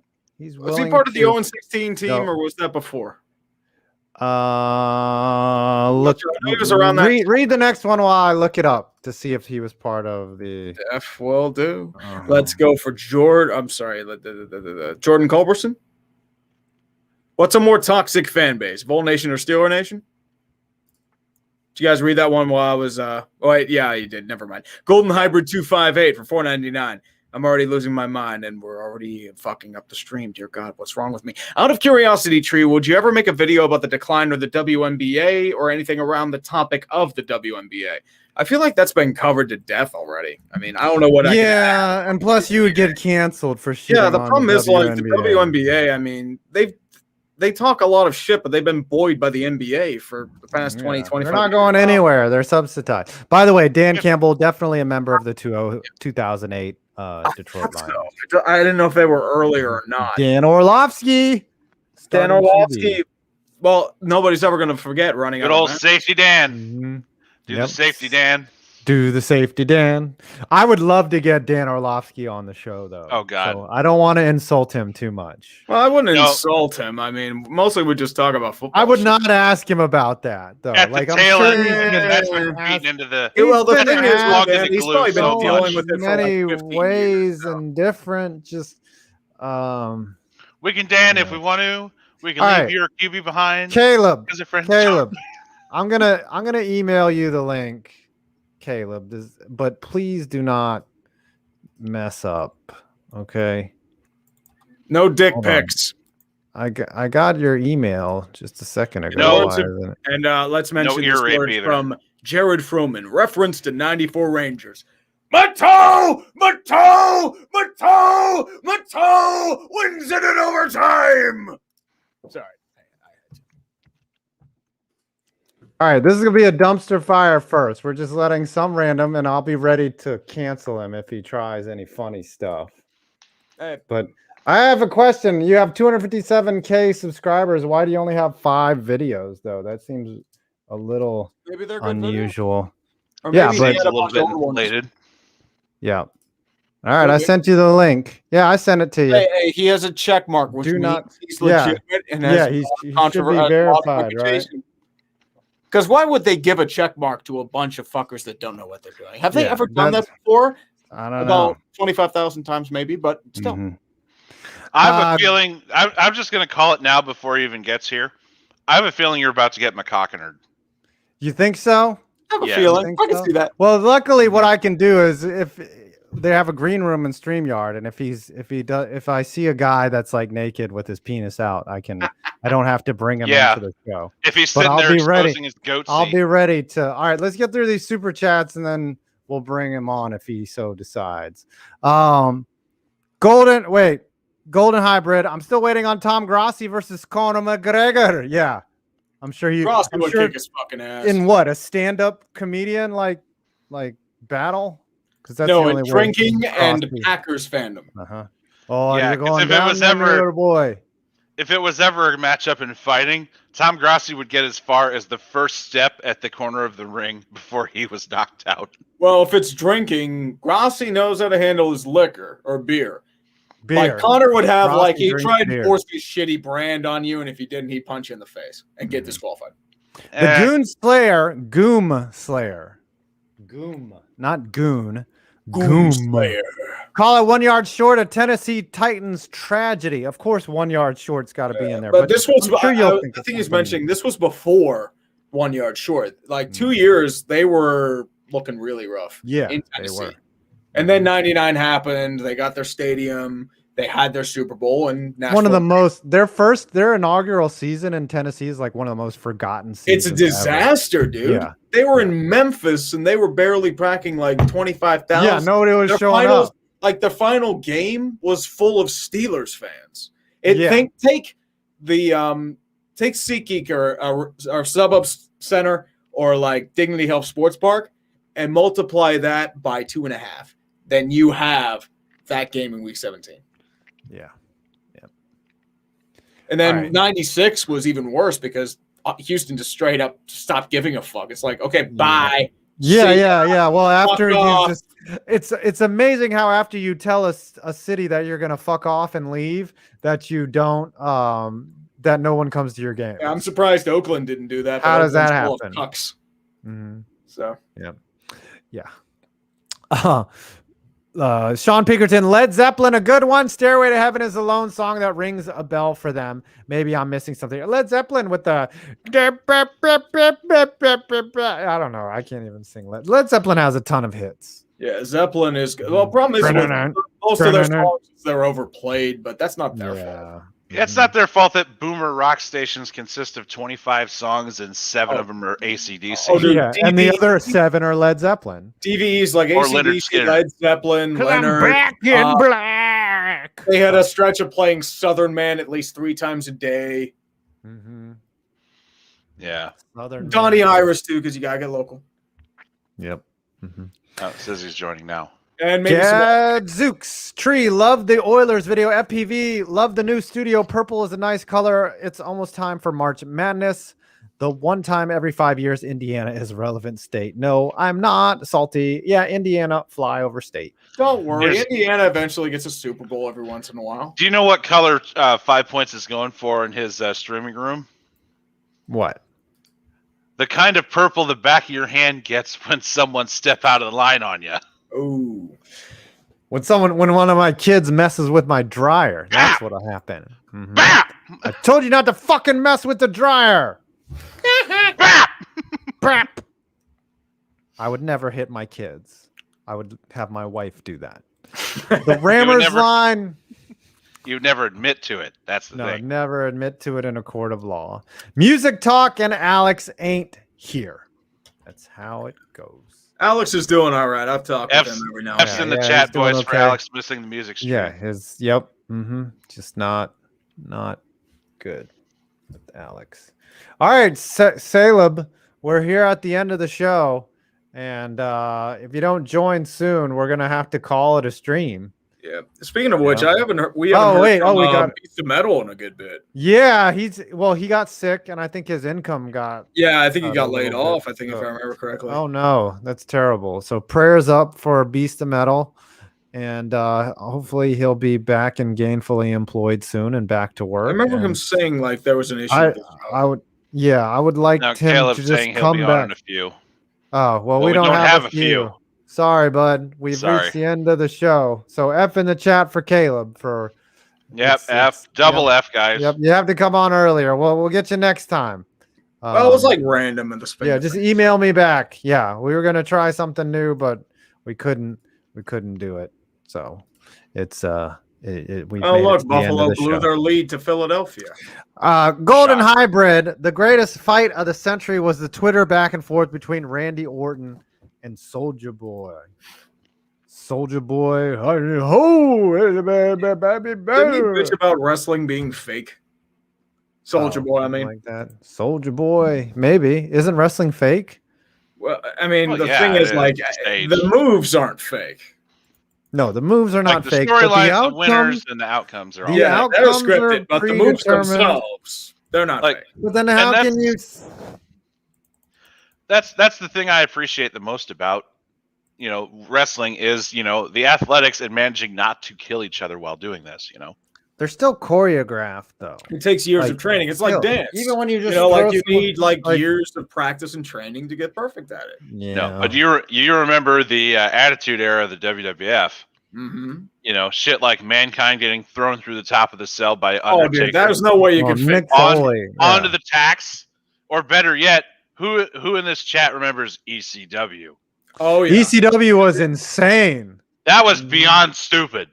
Was he part of the 0-16 team, or was that before? Look. He was around that. Read the next one while I look it up to see if he was part of the. F will do. Let's go for Jordan. I'm sorry, Jordan Culberson. What's a more toxic fan base, Vol Nation or Steeler Nation? Did you guys read that one while I was oh wait, yeah, you did. Never mind. Golden Hybrid 258 for $4.99. I'm already losing my mind and we're already fucking up the stream. Dear God, what's wrong with me? Out of curiosity, Tree, would you ever make a video about the decline of the WNBA or anything around the topic of the WNBA? I feel like that's been covered to death already. I mean, I don't know what I can add. and plus you would get canceled for shit. Yeah, the problem is like the WNBA, I mean, they talk a lot of shit, but they've been buoyed by the NBA for the past 20, 25 They're not going anywhere. They're subsidized. By the way, Dan Campbell, definitely a member of the 2008 Detroit Lions. I didn't know if they were earlier or not. Dan Orlovsky. Well, nobody's ever going to forget running Good out old of safety Dan. Mm-hmm. Do the safety Dan. Do the safety Dan. I would love to get Dan Orlovsky on the show, though. Oh, God. So I don't want to insult him too much. Well, I wouldn't insult him. I mean, mostly we just talk about football. I would not ask him about that, though. At like, the I'm tail sure end, he's been beaten into the. Well, the thing is, long as man, it he's glues probably been so dealing much. with it for many like 15 ways years, so. and different. Just We can Dan if we want to. We can All leave right. your QB behind. Caleb. Because of friends. Caleb, I'm gonna email you the link, Caleb. But please do not mess up. Okay. No dick Hold on. pics. I got your email just a second ago. No, Why isn't it? And let's mention ear this rape word either. from Jared Fruman, reference to 94 Rangers. Matteau wins it in overtime. Sorry. All right, this is gonna be a dumpster fire first. We're just letting some random, and I'll be ready to cancel him if he tries any funny stuff. Hey. But I have a question. You have 257K subscribers. Why do you only have 5 videos, though? That seems a little Maybe they're good unusual. Or Yeah, maybe but- they He's had a a little bunch bit of old ones. inflated. Yeah. All right, I Okay. sent you the link. Yeah, I sent it to you. Hey, he has a check mark, which Do means not- he's yeah. legitimate and Yeah, has he should be controversial verified, right? Because why would they give a check mark to a bunch of fuckers that don't know what they're doing? Have they Yeah, ever done that that's- before? I don't About know. 25,000 times, maybe, but still. Mhm. I have Uh, a feeling. I'm just going to call it now before he even gets here. I have a feeling you're about to get McCockenered. You think so? I have a Yeah, feeling. think I can so? see that. Well, luckily, what I can do is if they have a green room in StreamYard, and if I see a guy that's like naked with his penis out, I don't have to bring him Yeah. into the show. If he's But sitting I'll there be ready. exposing his goat I'll seat. be ready to. All right, let's get through these super chats, and then we'll bring him on if he so decides. Golden Hybrid. I'm still waiting on Tom Grossi versus Conor McGregor. Yeah, I'm sure you. Ross I'm would sure kick his fucking ass. in what, a stand-up comedian like battle? Because that's no, the in only way drinking and Crosby- Packers fandom. Uh-huh. Oh, Yeah, you're 'cause going if it down was there, ever- little boy. If it was ever a matchup in fighting, Tom Grossi would get as far as the first step at the corner of the ring before he was knocked out. Well, if it's drinking, Grossi knows how to handle his liquor or beer. Beer. Like Connor would have, Grossi like he drinks tried beer. to force his shitty brand on you, and if he didn't, he'd punch you in the face and get disqualified. The Eh, Goon Slayer, Goom Slayer. Goom, not Goon. Goom. Slayer. Call it 1 yard short of Tennessee Titans tragedy. Of course, 1 yard short's got to be in there. But this was, I'm sure you'll I think think of he's something. mentioning this was before 1 yard short. Like 2 years, they were looking really rough. Yeah, in they Tennessee. were. And then 99 happened. They got their stadium. They had their Super Bowl, and One of the Nashville- their inaugural season in Tennessee is like one of the most forgotten It's seasons. a ever. disaster, dude. Yeah. They were in Memphis, and they were barely packing like 25,000. Yeah, nobody was Their showing finals, up. like the final game was full of Steelers fans. Yeah. Take SeatGeek or StubHub Center or like Dignity Health Sports Park and multiply that by 2.5. Then you have that game in Week 17. Yeah. And then All right. 96 was even worse because Houston just straight up stopped giving a fuck. It's like, okay, bye. Yeah, See yeah. Well, after Fuck you off. it's amazing how after you tell a city that you're gonna fuck off and leave, that you don't that no one comes to your game. I'm surprised Oakland didn't do that. How but does that Oakland's full of happen? cucks. Mhm. So Yeah. Sean Pinkerton, Led Zeppelin, a good one. Stairway to Heaven is a lone song that rings a bell for them. Maybe I'm missing something. Led Zeppelin with the I don't know. I can't even sing. Led Zeppelin has a ton of hits. Yeah, Zeppelin is good. Well, problem is with most of their songs they're overplayed, but that's not their fault. Yeah, it's not their fault that boomer rock stations consist of 25 songs and 7 of them are AC/DC. Oh, yeah, and the other 7 are Led Zeppelin. DVDs like AC/DC, Led Zeppelin, Leonard. I'm back in black. They had a stretch of playing Southern Man at least 3 times a day. Mm-hmm. Yeah. Southern Donnie Man. Iris too, because you gotta get local. Yep. Mm-hmm. Oh, it says he's joining now. And maybe Zooks Tree, love the Oilers video. FPV, love the new studio. Purple is a nice color. It's almost time for March Madness. The one time every 5 years, Indiana is a relevant state. No, I'm not salty. Yeah, Indiana, fly over state. Don't worry, Indiana eventually gets a Super Bowl every once in a while. Do you know what color 5 Points is going for in his streaming room? What? The kind of purple the back of your hand gets when someone step out of the line on you. Oh, when one of my kids messes with my dryer, that's what'll happen. Mm-hmm. I told you not to fucking mess with the dryer. Crap. I would never hit my kids. I would have my wife do that. The Rammers line. You would never admit to it. That's the thing. Never admit to it in a court of law. Music talk and Alex ain't here. That's how it goes. Alex is doing all right. I've talked with him every now and then. F's in the chat, boys, for Alex missing the music stream. Yeah, yep. Mm-hmm. Just not good with Alex. All right, Caleb, we're here at the end of the show. And if you don't join soon, we're going to have to call it a stream. Yeah. Speaking of which, we haven't heard we got Beast of Metal in a good bit. Yeah, he got sick, and I think his income got. Yeah, I think he got laid off. I think if I remember correctly. Oh no, that's terrible. So prayers up for Beast of Metal, and hopefully he'll be back and gainfully employed soon and back to work. I remember him saying like there was an issue. I would like him Caleb's to just saying come he'll be back. On a few. Oh well, we don't have a few. Sorry, bud. We've reached the end of the show. So F in the chat for Caleb for. Yep, double F, guys. Yep, you have to come on earlier. Well, we'll get you next time. Well, it was like random in the space. Yeah, just email me back. Yeah, we were gonna try something new, but we couldn't do it. So it's look, Buffalo blew their lead to Philadelphia. Golden Hybrid, the greatest fight of the century was the Twitter back and forth between Randy Orton and Soulja Boy. Soulja Boy, Didn't he bitch about wrestling being fake? Soulja Boy, I mean, like that. Soulja Boy, maybe isn't wrestling fake? Well, I mean, the thing is, like, the moves aren't fake. No, the moves are not fake. The storylines, the winners, and the outcomes are all. Yeah, they're scripted, but the moves themselves, they're not fake. But then how can you? That's the thing I appreciate the most about, wrestling is, the athletics and managing not to kill each other while doing this, They're still choreographed though. It takes years of training. It's like dance. Even when you just you need years of practice and training to get perfect at it. Yeah. No, but you remember the Attitude Era of the WWF. Mm-hmm. Shit like Mankind getting thrown through the top of the cell by Undertaker. Dude, there's no way you can fit onto the tacks, or better yet, who in this chat remembers ECW? Oh yeah, ECW was insane. That was beyond stupid.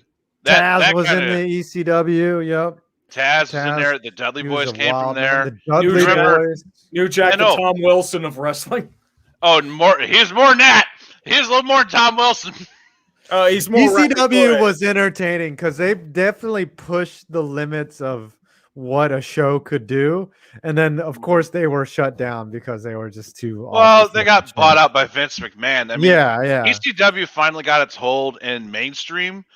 Taz was in the ECW. Yep. Taz was in there. The Dudley Boys came from there. The Dudley Boys. New Jack, the Tom Wilson of wrestling. Oh, he's more than that. He's a little more than Tom Wilson. He's more. ECW was entertaining because they definitely pushed the limits of what a show could do, and then of course they were shut down because they were just too. Well, they got bought out by Vince McMahon. I mean, yeah. ECW finally got its hold in mainstream.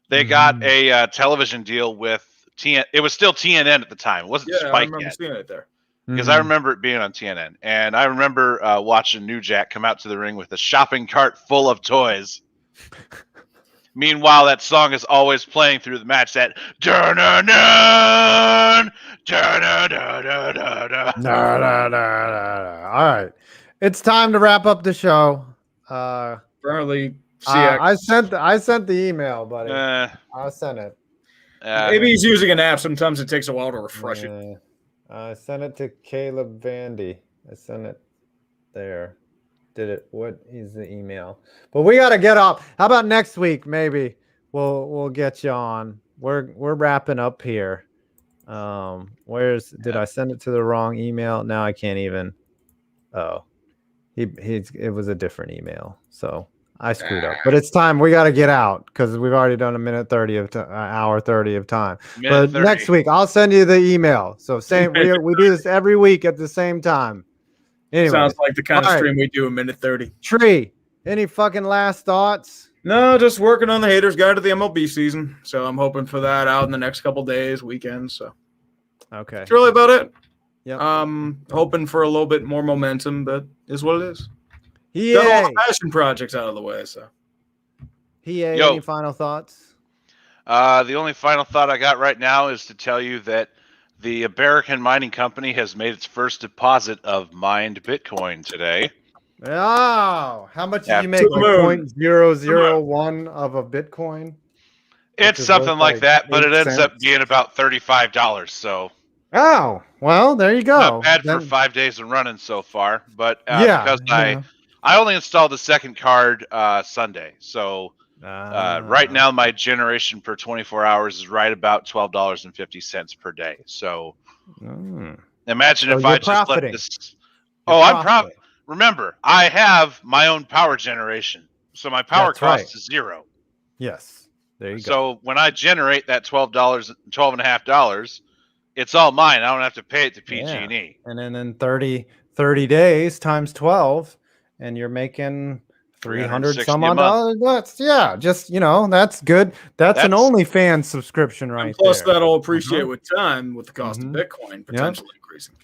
They got a television deal with TNN. It was still TNN at the time. It wasn't Spike I remember yet. seeing it there. Because I remember it being on TNN, and I remember watching New Jack come out to the ring with a shopping cart full of toys. Meanwhile, that song is always playing through the match. That All right, it's time to wrap up the show. Apparently, I sent the email, buddy. I sent it. Maybe he's using an app. Sometimes it takes a while to refresh it. I sent it to Caleb Vandy. I sent it there. Did it? What is the email? But we got to get up. How about next week? Maybe we'll get you on. We're wrapping up here. Did I send it to the wrong email? Now I can't even. Oh, it was a different email. So I screwed up. But it's time. We got to get out because we've already done a minute 30 of hour 30 of time. But next week I'll send you the email. So same. we do this every week at the same time. Anyway, sounds like the kind of stream we do a minute 30. Tree, any fucking last thoughts? No, just working on the Haters Guide to the MLB season. So I'm hoping for that out in the next couple days, weekends. So okay, that's really about it. Yeah. Hoping for a little bit more momentum, but is what it is. Yeah. Got all the passion projects out of the way. So. Any final thoughts? The only final thought I got right now is to tell you that the American Mining Company has made its first deposit of mined Bitcoin today. Oh, how much did you make? Like 0.001 of a Bitcoin? It's something like that, but it ends up being about $35. So. Oh, well, there you go. Not bad for 5 days of running so far, but because I only installed the second card Sunday, so right now my generation per 24 hours is right about $12.50 per day. So imagine if I just let this. I'm profiting. Remember, I have my own power generation, so my power cost is zero. Yes, there you go. So when I generate that $12.50, it's all mine. I don't have to pay it to PG&E. And then in 30 days times 12, and you're making 300 some odd dollars. Just that's good. That's an OnlyFans subscription, right? Plus, that'll appreciate with time with the cost of Bitcoin potentially increasing.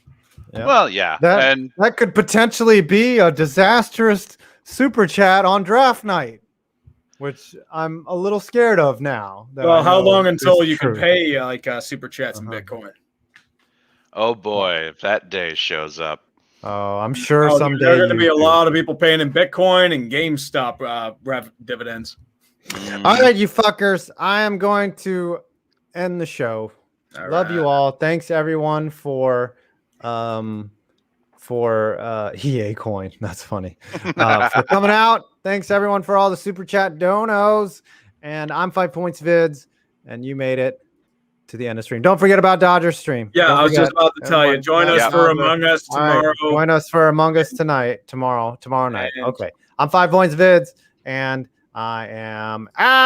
Yep. Well, yeah, that could potentially be a disastrous super chat on draft night, which I'm a little scared of now. Well, how long until you can pay super chats in Bitcoin? Oh boy, if that day shows up. Oh, I'm sure someday there are going to be a lot of people paying in Bitcoin and GameStop dividends. All right, you fuckers. I am going to end the show. Love you all. Thanks everyone for EA coin. That's funny. For coming out. Thanks everyone for all the super chat donos. And I'm 5 Points Vids, and you made it to the end of stream. Don't forget about Dodger stream. Yeah, I was just about to tell you. Join us for Among Us tomorrow. Right, join us for Among Us tomorrow night. Okay. I'm 5 Points Vids, and I am out.